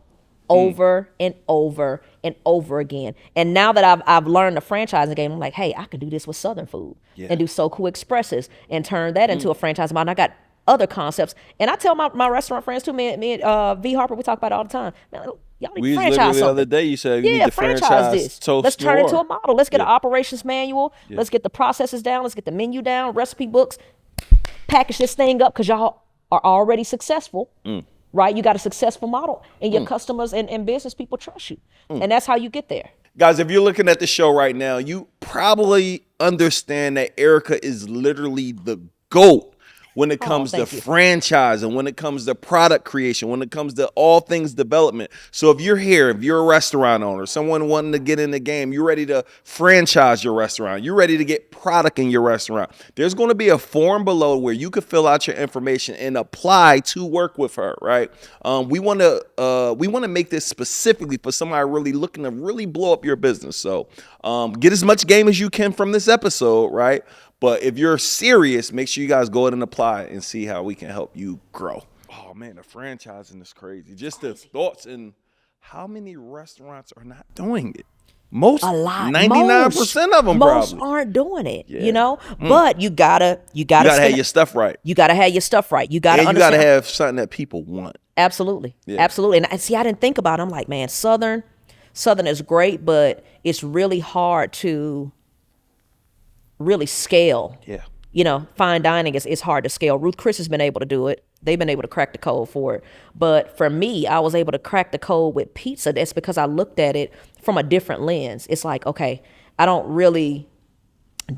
over and over and over again. And now that I've learned the franchising game, I'm like, hey, I could do this with Southern food and do So Cool Expresses and turn that into a franchise model. And I got other concepts. And I tell my restaurant friends too, me and V Harper, we talk about it all the time. Man, y'all need We to was franchise literally the something. other day you said you need to franchise this. Toast Let's turn it into Noir. a model. Let's get an Yeah. operations manual. Let's get the processes down. Let's get the menu down, recipe books, package this thing up because y'all are already successful, right? You got a successful model and your customers and business people trust you. And that's how you get there. Guys, if you're looking at the show right now, you probably understand that Erica is literally the GOAT when it comes to thank you. franchising, when it comes to product creation, when it comes to all things development. So if you're here, if you're a restaurant owner, someone wanting to get in the game, you're ready to franchise your restaurant, you're ready to get product in your restaurant, there's going to be a form below where you can fill out your information and apply to work with her, right? We want to make this specifically for somebody really looking to really blow up your business. So get as much game as you can from this episode, right? But if you're serious, make sure you guys go ahead and apply and see how we can help you grow. Oh man, the franchising is crazy. Just the thoughts and how many restaurants are not doing it. Most, A lot. 99% of them most probably. aren't doing it, Yeah. you know. But you gotta You gotta have your stuff right. You gotta have your stuff right. You gotta And you understand. gotta have something that people want. Absolutely. Yeah. Absolutely. And see, I didn't think about it. I'm like, man, Southern is great, but it's really hard to really scale. Yeah. You know, fine dining is hard to scale. Ruth Chris has been able to do it. They've been able to crack the code for it. But for me, I was able to crack the code with pizza. That's because I looked at it from a different lens. It's like, okay, I don't really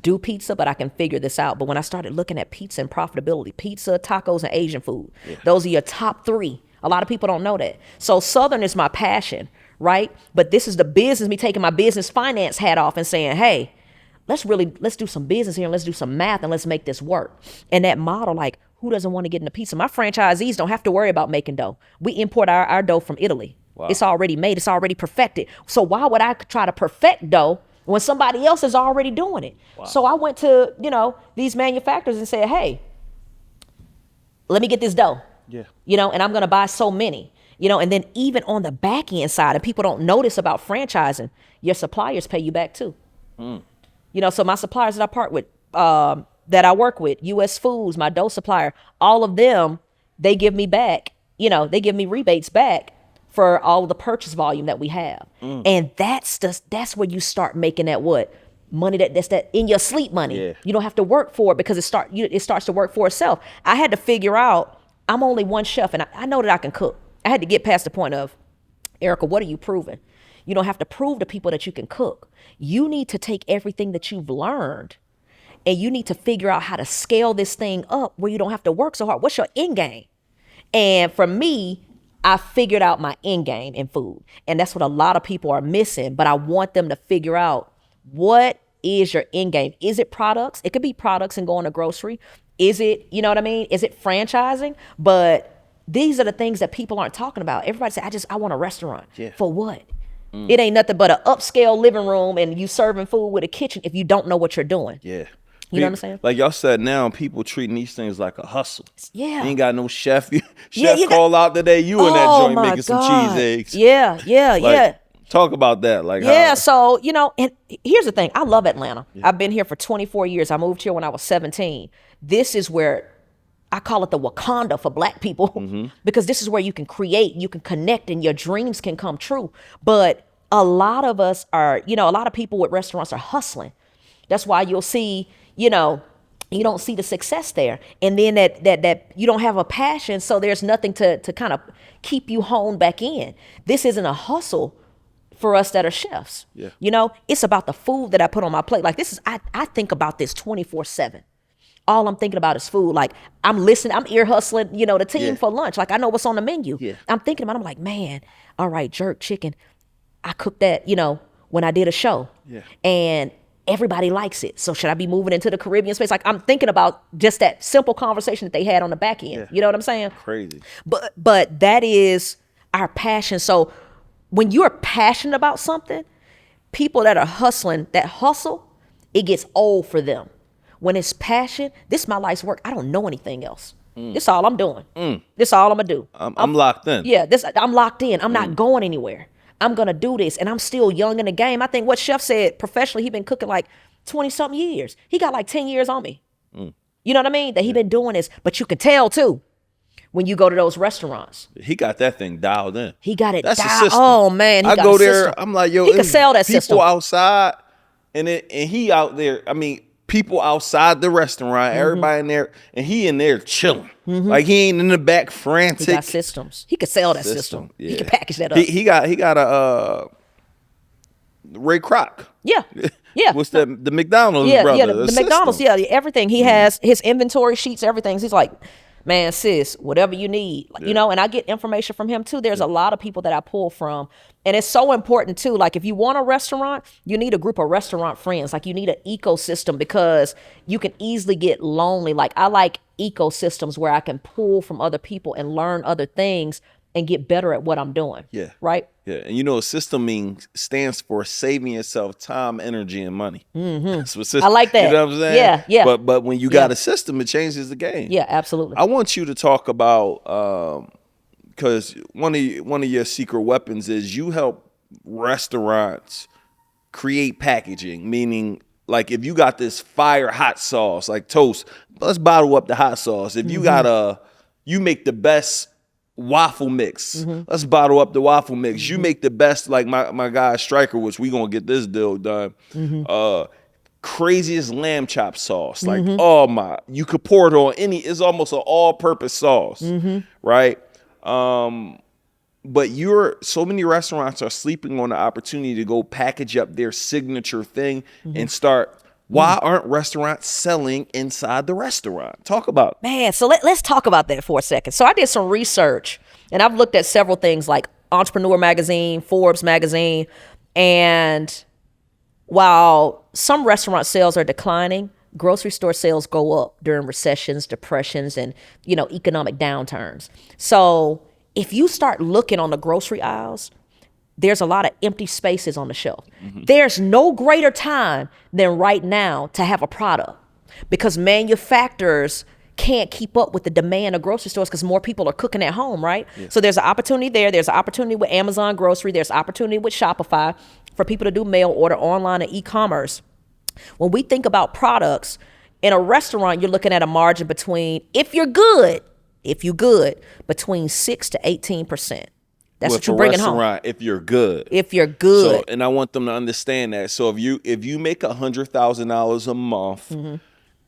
do pizza, but I can figure this out. But when I started looking at pizza and profitability, pizza, tacos, and Asian food, those are your top three. A lot of people don't know that. So Southern is my passion, right? But this is the business, me taking my business finance hat off and saying, hey, let's do some business here and let's do some math and let's make this work. And that model, like, who doesn't want to get into pizza? My franchisees don't have to worry about making dough. We import our dough from Italy. Wow. It's already made. It's already perfected. So why would I try to perfect dough when somebody else is already doing it? Wow. So I went to, these manufacturers and said, hey, let me get this dough. Yeah. And I'm going to buy so many. And then even on the back end side, and people don't notice about franchising, your suppliers pay you back too. So my suppliers that I part with, that I work with, US Foods, my dough supplier, all of them, they give me back, they give me rebates back for all of the purchase volume that we have. And that's where you start making that money that's in your sleep money. Yeah. You don't have to work for it because it starts to work for itself. I had to figure out, I'm only one chef and I know that I can cook. I had to get past the point of, Erica, what are you proving? You don't have to prove to people that you can cook. You need to take everything that you've learned and you need to figure out how to scale this thing up where you don't have to work so hard. What's your end game? And for me, I figured out my end game in food. And that's what a lot of people are missing. But I want them to figure out, what is your end game? Is it products? It could be products and going to grocery. Is it, Is it franchising? But these are the things that people aren't talking about. Everybody say, I want a restaurant. Yeah. For what? It ain't nothing but an upscale living room and you serving food with a kitchen if you don't know what you're doing. Yeah. You know what I'm saying? Like y'all said, now people treating these things like a hustle. Yeah. You ain't got no chef. Chef call out today. You in that joint making some cheese eggs. Yeah. Talk about that. Like, yeah. So, and here's the thing. I love Atlanta. Yeah. I've been here for 24 years. I moved here when I was 17. This is where I call it the Wakanda for Black people because this is where you can create, you can connect, and your dreams can come true. But a lot of us are, a lot of people with restaurants are hustling. That's why you'll see, you don't see the success there. And then that you don't have a passion, so there's nothing to kind of keep you honed back in. This isn't a hustle for us that are chefs. Yeah. It's about the food that I put on my plate. Like this is, I think about this 24/7. All I'm thinking about is food. Like I'm listening, I'm ear hustling, the team for lunch. Like I know what's on the menu. Yeah. I'm thinking about, I'm like, man, all right, jerk chicken. I cooked that, when I did a show. Yeah. And everybody likes it. So should I be moving into the Caribbean space? Like I'm thinking about just that simple conversation that they had on the back end. Yeah. You know what I'm saying? Crazy. But that is our passion. So when you're passionate about something, people that are hustling, that hustle, it gets old for them. When it's passion, this is my life's work. I don't know anything else. This is all I'm doing. This is all I'm gonna do. I'm locked in. Yeah, I'm locked in. I'm not going anywhere. I'm gonna do this, and I'm still young in the game. I think what Chef said professionally, he been cooking like 20-something years. He got like 10 years on me. You know what I mean? That he been doing this, but you can tell too when you go to those restaurants. He got that thing dialed in. He got it That's dialed. A system. Oh man, I go there. I'm like, yo, he can sell that people system. Outside, and he out there. I mean, people outside the restaurant, everybody in there, and he in there chilling. Like he ain't in the back frantic. He got systems. He could sell that system. Yeah. He can package that up. He got a Ray Kroc. Yeah. What's that? The McDonald's brother. Yeah, the McDonald's. Yeah, everything. He has his inventory sheets, everything. He's like, man, sis, whatever you need, and I get information from him too. There's a lot of people that I pull from, and it's so important too. Like if you want a restaurant, you need a group of restaurant friends. Like you need an ecosystem because you can easily get lonely. Like I like ecosystems where I can pull from other people and learn other things and get better at what I'm doing. Yeah. Right? Yeah. And you know, stands for saving yourself time, energy, and money. That's what I like that. You know what I'm saying? Yeah, yeah. But when you got a system, it changes the game. Yeah, absolutely. I want you to talk about because one of your secret weapons is you help restaurants create packaging, meaning like if you got this fire hot sauce like Toast, let's bottle up the hot sauce. If you got you make the best waffle mix, let's bottle up the waffle mix. You make the best, like my guy Striker, which we gonna get this deal done. Craziest lamb chop sauce, like you could pour it on it's almost an all-purpose sauce, right? But so many restaurants are sleeping on the opportunity to go package up their signature thing and start. Why aren't restaurants selling inside the restaurant? Talk about it. Man, so let's talk about that for a second. So I did some research, and I've looked at several things like Entrepreneur Magazine, Forbes Magazine, and while some restaurant sales are declining, grocery store sales go up during recessions, depressions, and economic downturns. So if you start looking on the grocery aisles, there's a lot of empty spaces on the shelf. There's no greater time than right now to have a product, because manufacturers can't keep up with the demand of grocery stores because more people are cooking at home, right? Yeah. So there's an opportunity there. There's an opportunity with Amazon Grocery. There's opportunity with Shopify for people to do mail order online and e-commerce. When we think about products in a restaurant, you're looking at a margin between, if you're good, between 6 to 18%. That's what you're bringing home. If you're good. If you're good. So, and I want them to understand that. So if you make $100,000 a month,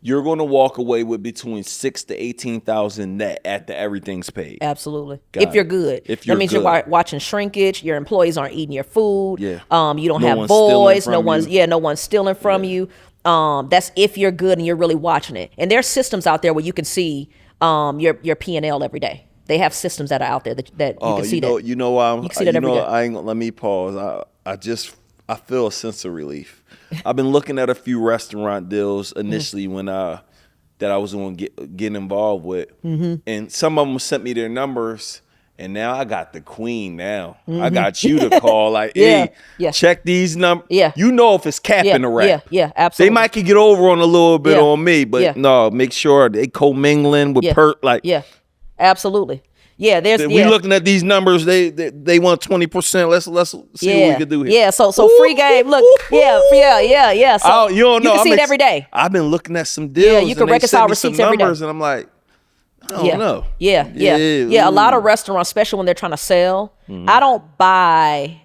you're going to walk away with between 6 to 18,000 net after everything's paid. Absolutely. If you're good. If you're that means good. You're watching shrinkage. Your employees aren't eating your food. Yeah. You don't have voice. No one's stealing from you. That's if you're good and you're really watching it. And there's systems out there where you can see your P&L every day. They have systems that are out there that you can see that. You know why you can see that every day. I ain't gonna, let me pause. I feel a sense of relief. I've been looking at a few restaurant deals initially that I was going to get involved with, and some of them sent me their numbers, and now I got the queen. Now I got you to call, like, hey, check these numbers. Yeah, you know if it's capping the rap. Yeah, absolutely. They might could get over on a little bit on me, but no, make sure they commingling with absolutely. Yeah, we looking at these numbers. They want 20%. Let's see what we can do here. Yeah, so free game. Look, yeah. So you don't know. You can see it every day. I've been looking at some deals. Yeah, you can reconcile receipts every day. And I'm like, I don't know. Yeah. A lot of restaurants, especially when they're trying to sell, I don't buy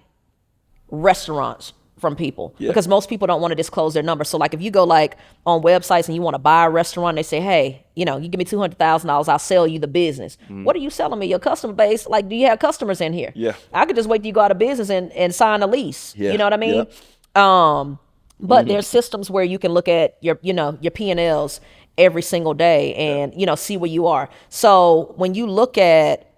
restaurants from people because most people don't want to disclose their numbers. So like if you go like on websites and you want to buy a restaurant, they say, hey, you give me $200,000, I'll sell you the business. What are you selling me? Your customer base? Like, do you have customers in here? Yeah. I could just wait till you go out of business and sign a lease. Yeah. You know what I mean? But there's systems where you can look at your P&Ls every single day and, see where you are. So when you look at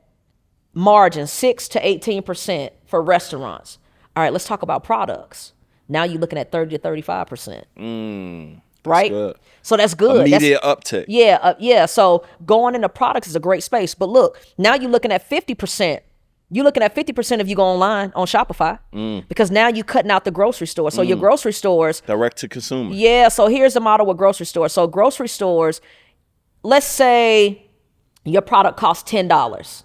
margin 6 to 18% for restaurants, all right, let's talk about products. Now you're looking at 30 to 35%. Right? Good. So that's good. Immediate uptick. Yeah. So going into products is a great space. But look, now you're looking at 50%. You're looking at 50% if you go online on Shopify because now you're cutting out the grocery store. So your grocery stores. Direct to consumer. Yeah. So here's the model with grocery stores. So grocery stores, let's say your product costs $10,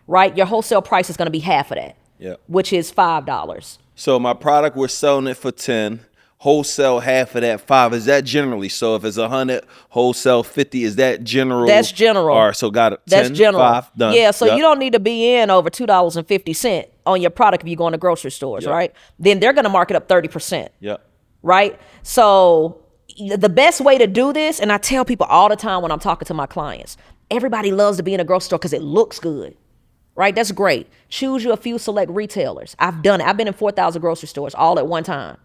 right? Your wholesale price is going to be half of that. Yeah. Which is $5. So my product, we're selling it for 10, wholesale half of that 5. Is that generally? So if it's 100, wholesale 50, is that general? That's general. All right, so got it. 10, That's general. 5, done. Yeah, so you don't need to be in over $2.50 on your product if you go into grocery stores, right? Then they're going to mark it up 30%. Yeah. Right? So the best way to do this, and I tell people all the time when I'm talking to my clients, everybody loves to be in a grocery store because it looks good. Right? That's great. Choose you a few select retailers. I've done it. I've been in 4,000 grocery stores all at one time.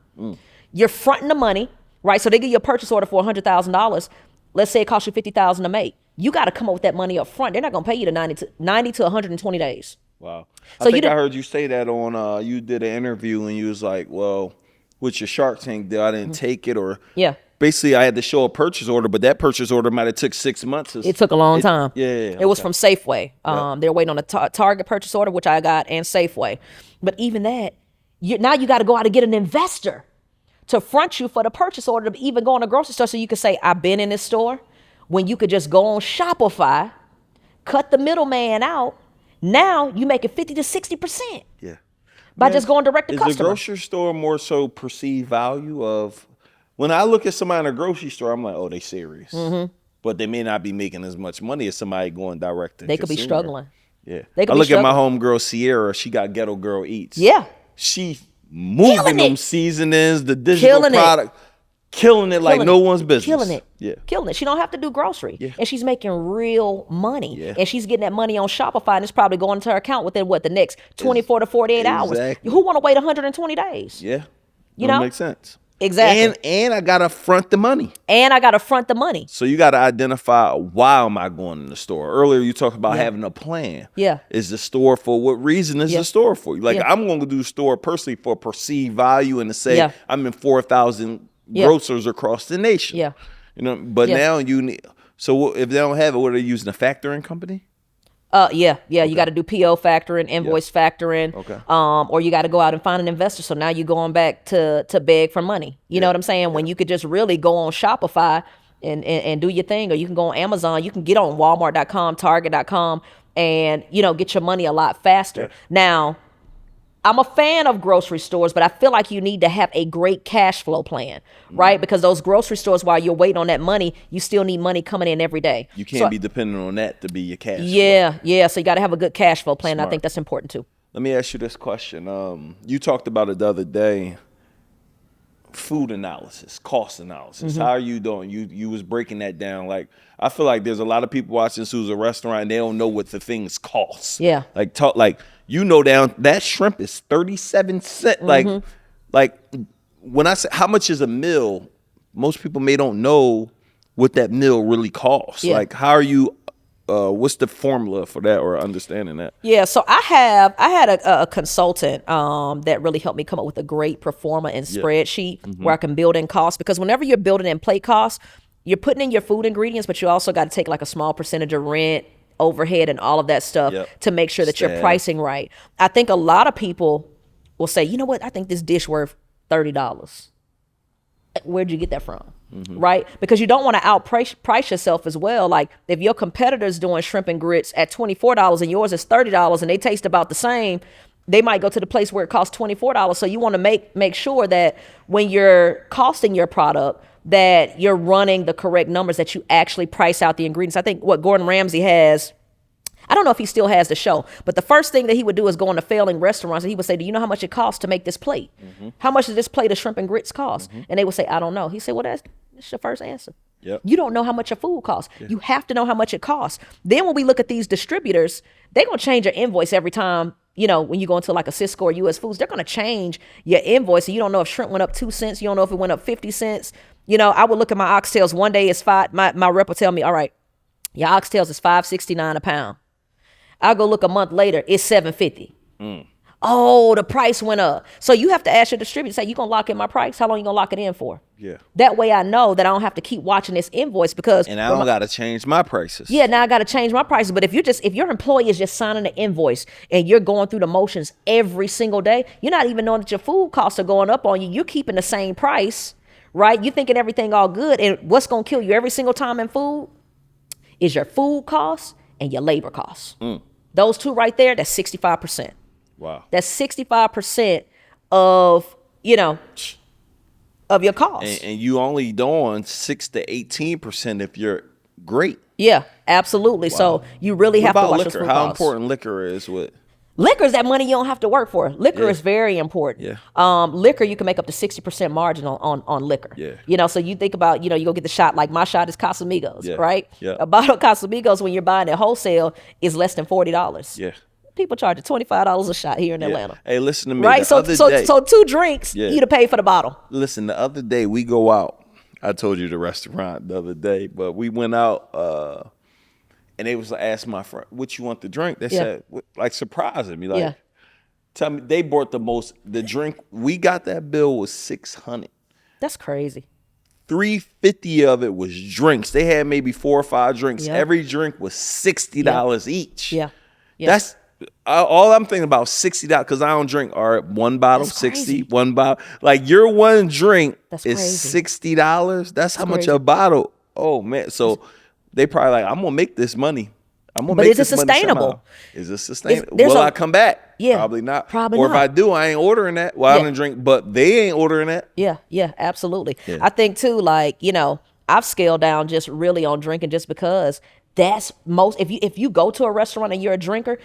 You're fronting the money, right? So they give you a purchase order for $100,000. Let's say it costs you $50,000 to make. You got to come up with that money up front. They're not going to pay you to 90 to 120 days. Wow. So I think I heard you say that on, you did an interview and you was like, well, with your Shark Tank deal, I didn't take it or. Yeah. basically I had to show a purchase order, but that purchase order might have took 6 months. It took a long time. Yeah. It was from Safeway. Yeah. They're waiting on a Target purchase order, which I got, and Safeway. But even that, now you got to go out and get an investor to front you for the purchase order to even go in a grocery store so you can say, I've been in this store, when you could just go on Shopify, cut the middleman out. Now you make it 50 to 60%. Yeah. By just going direct to customer. Is the grocery store more so perceived value of, when I look at somebody in a grocery store, I'm like, oh, they serious. But they may not be making as much money as somebody going direct to They could consumer. be struggling. Yeah. They could I be look at my struggling. homegirl Sierra. She got Ghetto Girl Eats. Yeah. She moving Killing them it. seasonings, the digital Killing it. product. Killing it like no one's business. Killing it. Yeah. Killing it. She don't have to do grocery. Yeah. And she's making real money. Yeah. And she's getting that money on Shopify, and it's probably going into her account within the next 24 to 48 hours. Exactly. Who want to wait 120 days? Yeah. You That know? makes sense. Exactly. And I gotta front the money. And I got to front the money. So you gotta identify, why am I going in the store? Earlier you talked about having a plan. Yeah. Is the store for, what reason is the store for? Like, Yeah. I'm gonna do the store personally for perceived value and to say Yeah. I'm in 4,000 Yeah. grocers across the nation. Yeah. You know, but Yeah. now you need, so if they don't have it, what are they using, a factoring company? Yeah. You got to do PO factoring, invoice factoring. Okay. Or you got to go out and find an investor. So now you're going back to beg for money. You know what I'm saying? When you could just really go on Shopify and do your thing, or you can go on Amazon, you can get on Walmart.com, Target.com, and get your money a lot faster. Now, I'm a fan of grocery stores, but I feel like you need to have a great cash flow plan, right? Because those grocery stores, while you're waiting on that money, you still need money coming in every day. You can't be dependent on that to be your cash flow. Yeah. So you got to have a good cash flow plan. I think that's important too. Let me ask you this question. You talked about it the other day. Food analysis, cost analysis. How are you doing? You was breaking that down. Like, I feel like there's a lot of people watching this who's a restaurant and they don't know what the things cost. Yeah. Like, down that shrimp is 37 cents. Like when I say how much is a meal, most people may don't know what that meal really costs. Yeah. Like, how are you? What's the formula for that, or understanding that? Yeah, so I had a consultant that really helped me come up with a great performer and spreadsheet where I can build in costs, because whenever you're building in plate costs, you're putting in your food ingredients, but you also got to take like a small percentage of rent, overhead, and all of that stuff to make sure that you're pricing right. I think a lot of people will say, you know what, I think this dish worth $30. Where'd you get that from? Right? Because you don't want to outprice yourself as well. Like, if your competitor's doing shrimp and grits at $24 and yours is $30 and they taste about the same, they might go to the place where it costs $24. So you want to make sure that when you're costing your product, that you're running the correct numbers, that you actually price out the ingredients. I think what Gordon Ramsay has, I don't know if he still has the show, but the first thing that he would do is go into failing restaurants and he would say, do you know how much it costs to make this plate? How much does this plate of shrimp and grits cost? And they would say, I don't know. He said, well, that's your first answer. Yep. You don't know how much your food costs. You have to know how much it costs. Then when we look at these distributors, they're going to change your invoice every time. When you go into like a Cisco or US Foods, they're going to change your invoice. And you don't know if shrimp went up 2 cents. You don't know if it went up 50 cents. I would look at my oxtails. One day it's my rep will tell me, all right, your oxtails is $5.69 a pound. I'll go look a month later, it's $7.50. Oh, the price went up. So you have to ask your distributor, say, you gonna lock in my price? How long you gonna lock it in for? Yeah. That way I know that I don't have to keep watching this invoice, because And I don't got to change my prices. yeah, now I got to change my prices. But if your employee is just signing an invoice and you're going through the motions every single day, you're not even knowing that your food costs are going up on you. You're keeping the same price, right? You're thinking everything all good. And what's going to kill you every single time in food is your food costs and your labor costs. Those two right there, that's 65%. Wow. That's 65% of your costs. And you only doing 6 to 18% if you're great. Yeah, absolutely. Wow. So you really have to watch liquor? those food How costs. important liquor is with? Liquor is that money you don't have to work for. Liquor is very important. Yeah. Liquor, you can make up to 60% margin on liquor. Yeah. So you think about, you go get the shot, like my shot is Casamigos, right? Yeah. A bottle of Casamigos, when you're buying it wholesale, is less than $40. Yeah. People charge $25 a shot here in Atlanta. Hey, listen to me. Right? The other day, so 2 drinks, you'd have paid for the bottle. Listen, the other day we go out. I told you the restaurant the other day, but we went out and they was like, asked my friend, what you want to drink? They said, like, surprising me. Like, tell me, they bought the drink. We got that bill was $600. That's crazy. $350 of it was drinks. They had maybe 4 or 5 drinks. Yep. Every drink was $60 each. Yeah. That's all I'm thinking about, $60, because I don't drink. All right, one bottle, That's 60, crazy. one bottle. Like, your one drink That's is crazy. $60. That's how much crazy. a bottle. Oh, man. So they probably like, I'm going to make this money. I'm going to But make is it this money sustainable? somehow. Is it sustainable? there's Will a- I come back? Yeah, Probably not. probably or if not. I do, I ain't ordering that. Well, I Yeah. don't drink, but they ain't ordering that. Yeah, absolutely. Yeah. I think too, like, I've scaled down just really on drinking just because that's most, if you go to a restaurant and you're a drinker,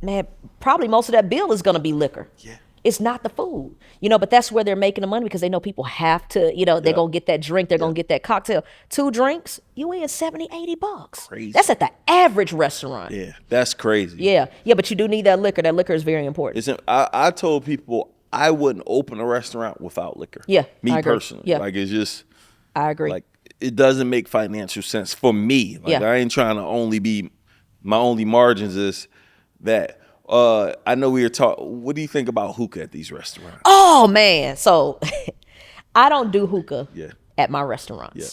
man, probably most of that bill is gonna be liquor. Yeah. It's not the food, but that's where they're making the money, because they know people have to, they're gonna get that drink, they're gonna get that cocktail. 2 drinks, you in $70-$80. Crazy. That's at the average restaurant. Yeah, that's crazy. Yeah, but you do need that liquor. That liquor is very important. I told people I wouldn't open a restaurant without liquor. Yeah, Me I agree. personally. Yeah. Like, it's just, I agree. like, it doesn't make financial sense for me. Like, Yeah. I ain't trying to only be, my only margins is that. I know we were talking, what do you think about hookah at these restaurants? Oh man, so I don't do hookah Yeah. at my restaurants. Yeah.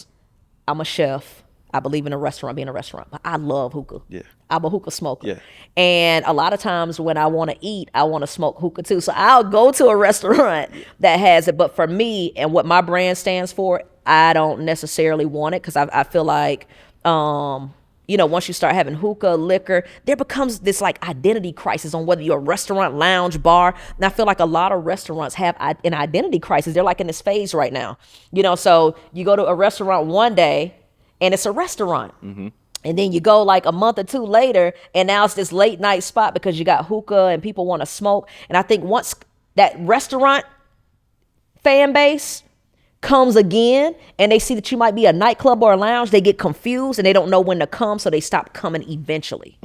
I'm a chef. I believe in a restaurant being a restaurant, but I love hookah. Yeah. I'm a hookah smoker. Yeah. And a lot of times when I want to eat, I want to smoke hookah too. So I'll go to a restaurant that has it. But for me and what my brand stands for, I don't necessarily want it, because I feel like, once you start having hookah, liquor, there becomes this like identity crisis on whether you're a restaurant, lounge, bar. And I feel like a lot of restaurants have an identity crisis. They're like in this phase right now. So you go to a restaurant one day and it's a restaurant. Mm-hmm. And then you go like a month or 2 later and now it's this late night spot because you got hookah and people want to smoke. And I think once that restaurant fan base comes again and they see that you might be a nightclub or a lounge, they get confused and they don't know when to come, so they stop coming eventually.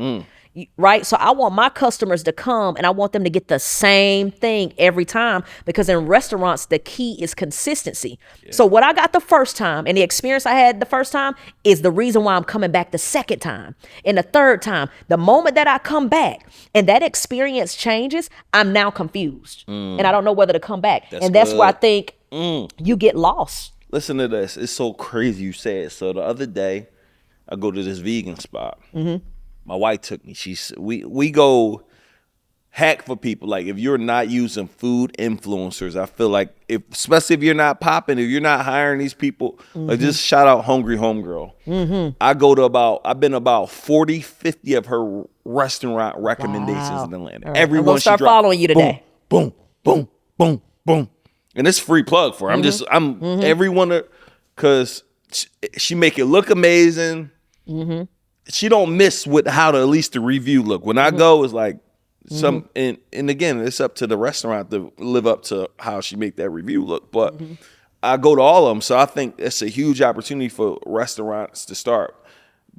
Right? So I want my customers to come and I want them to get the same thing every time, because in restaurants the key is consistency. So what I got the first time and the experience I had the first time is the reason why I'm coming back the second time and the third time. The moment that I come back and that experience changes, I'm now confused and I don't know whether to come back. That's where I think you get lost. Listen to this. It's so crazy you say it. So the other day, I go to this vegan spot. Mm-hmm. My wife took me. We go hack for people. Like, if you're not using food influencers, I feel like, especially if you're not popping, if you're not hiring these people, like, just shout out Hungry Homegirl. Mm-hmm. I've been about 40, 50 of her restaurant recommendations in Atlanta. Right. Everyone I'm gonna start following you today. Boom, boom, boom, boom. And it's free plug for her. I'm everyone, because she make it look amazing. Mm-hmm. She don't miss with how at least the review look. When I go, it's like and again, it's up to the restaurant to live up to how she make that review look. But I go to all of them, so I think it's a huge opportunity for restaurants to start.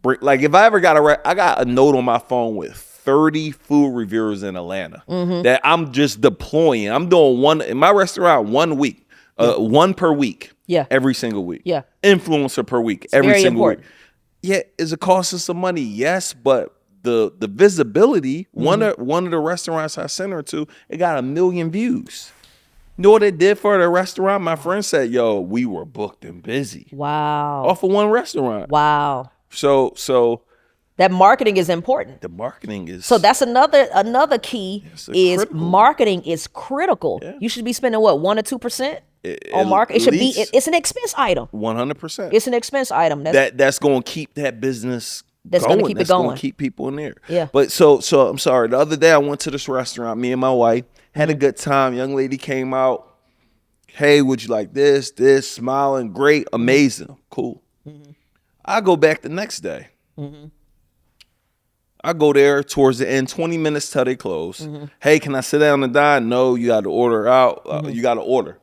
Like, if I ever I got a note on my phone with 30 food reviewers in Atlanta that I'm just deploying. I'm doing one in my restaurant 1 week, one per week. Yeah. Every single week. Yeah. Influencer per week. Every very single important. week. Yeah, is it costing some money? Yes, but the visibility, one of the restaurants I sent her to, it got 1 million views. You know what it did for the restaurant? My friend said, yo, we were booked and busy. Wow. Off of one restaurant. Wow. So That marketing is important. the marketing is So that's another key is critical. Marketing is critical. Yeah. You should be spending what, 1 or 2% on market. It should be. It's an expense item. 100%. It's an expense item. That's going to keep that business That's going. gonna keep it That's going going. to keep people in there. Yeah. But so I'm sorry. The other day I went to this restaurant. Me and my wife had a good time. Young lady came out. Hey, would you like this? This, smiling, great, amazing, cool. I go back the next day. I go there towards the end, 20 minutes till they close. Hey, can I sit down and dine? No, you got to order out. You got to order.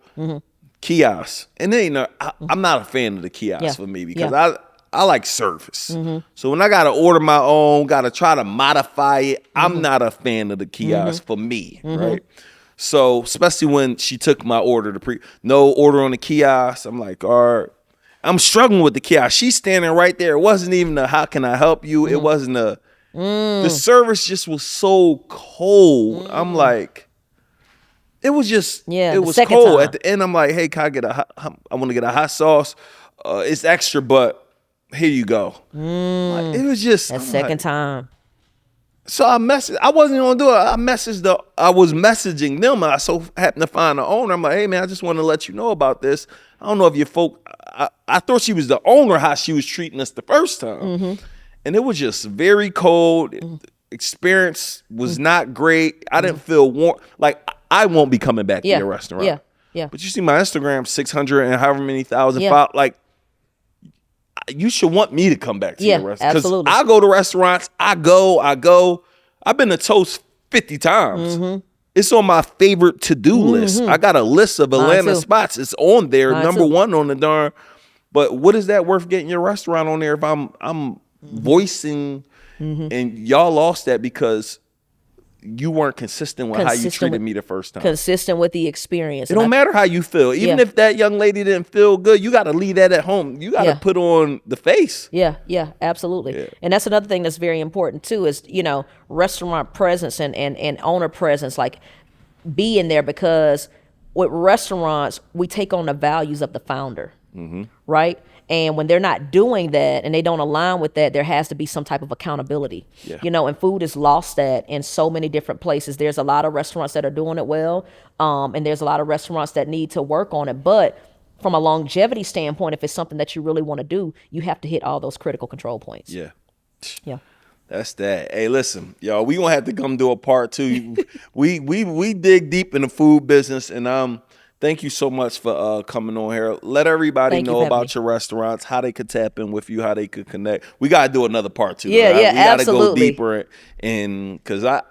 Kiosk. And then, I'm not a fan of the kiosk Yeah. for me because Yeah. I like service. So when I got to order my own, got to try to modify it, I'm not a fan of the kiosk for me, right? So especially when she took my order, no order on the kiosk, I'm like, all right. I'm struggling with the kiosk. She's standing right there. It wasn't even a, how can I help you? It wasn't a, the service just was so cold. I'm like, it was just, Yeah, it the was second cold. time. At the end, I'm like, hey, can I get I want to get a hot sauce. it's extra, but here you go. Like, it was just That I'm second like, time. So I wasn't gonna do it. I was messaging them, and I so happened to find the owner. I'm like, hey man, I just want to let you know about this. I don't know if your folk. I thought she was the owner, how she was treating us the first time, and it was just very cold. Experience was not great. I didn't feel warm. Like I won't be coming back to Yeah. your restaurant. Yeah. Yeah. But you see my Instagram, 600 and however many thousand. Yeah. Like you should want me to come back to your restaurant. Because absolutely. I go to restaurants. I go. I've been to Toast 50 times. It's on my favorite to-do list. I got a list of Atlanta too. spots. It's on there, Mine number too. one on the darn. But what is that worth getting your restaurant on there if I'm voicing and y'all lost that because you weren't consistent with how you treated me the first time. Consistent with the experience. It don't matter how you feel. Even if that young lady didn't feel good, you got to leave that at home. You got to put on the face. Yeah, absolutely. Yeah. And that's another thing that's very important too is, restaurant presence and owner presence, like being there, because with restaurants, we take on the values of the founder, right? And when they're not doing that and they don't align with that, there has to be some type of accountability. Yeah. And food is lost at in so many different places. There's a lot of restaurants that are doing it well, and there's a lot of restaurants that need to work on it. But from a longevity standpoint, if it's something that you really want to do, you have to hit all those critical control points. Yeah. Yeah. That's that. Hey, listen, y'all, we gonna have to come do a part two. we dig deep in the food business, and thank you so much for coming on here. Let everybody know about your restaurants, how they could tap in with you, how they could connect. We gotta do another part two. Yeah, right? yeah, we gotta absolutely. go deeper in because I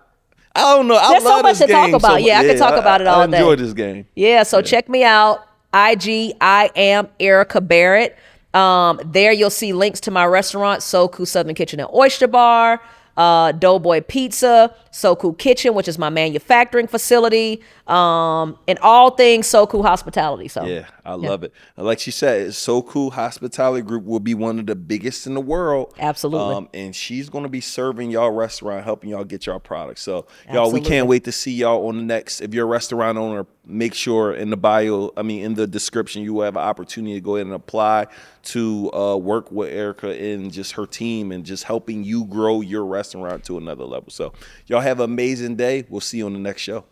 don't know. There's so much to talk about. I could talk about it all day. I enjoy this game. Yeah, so check me out. IG, I am Erica Barrett. There you'll see links to my restaurant, So Cool Southern Kitchen and Oyster Bar, Doughboy Pizza, So Cool Kitchen, which is my manufacturing facility, and all things So Cool Hospitality. So Yeah, I love it. Like she said, So Cool Hospitality Group will be one of the biggest in the world. Absolutely. And she's going to be serving y'all restaurant, helping y'all get y'all products. So y'all, we Absolutely. can't wait to see y'all on the next. If you're a restaurant owner, make sure in the bio, in the description, you will have an opportunity to go ahead and apply to work with Erica and just her team and just helping you grow your restaurant to another level. So y'all have an amazing day. We'll see you on the next show.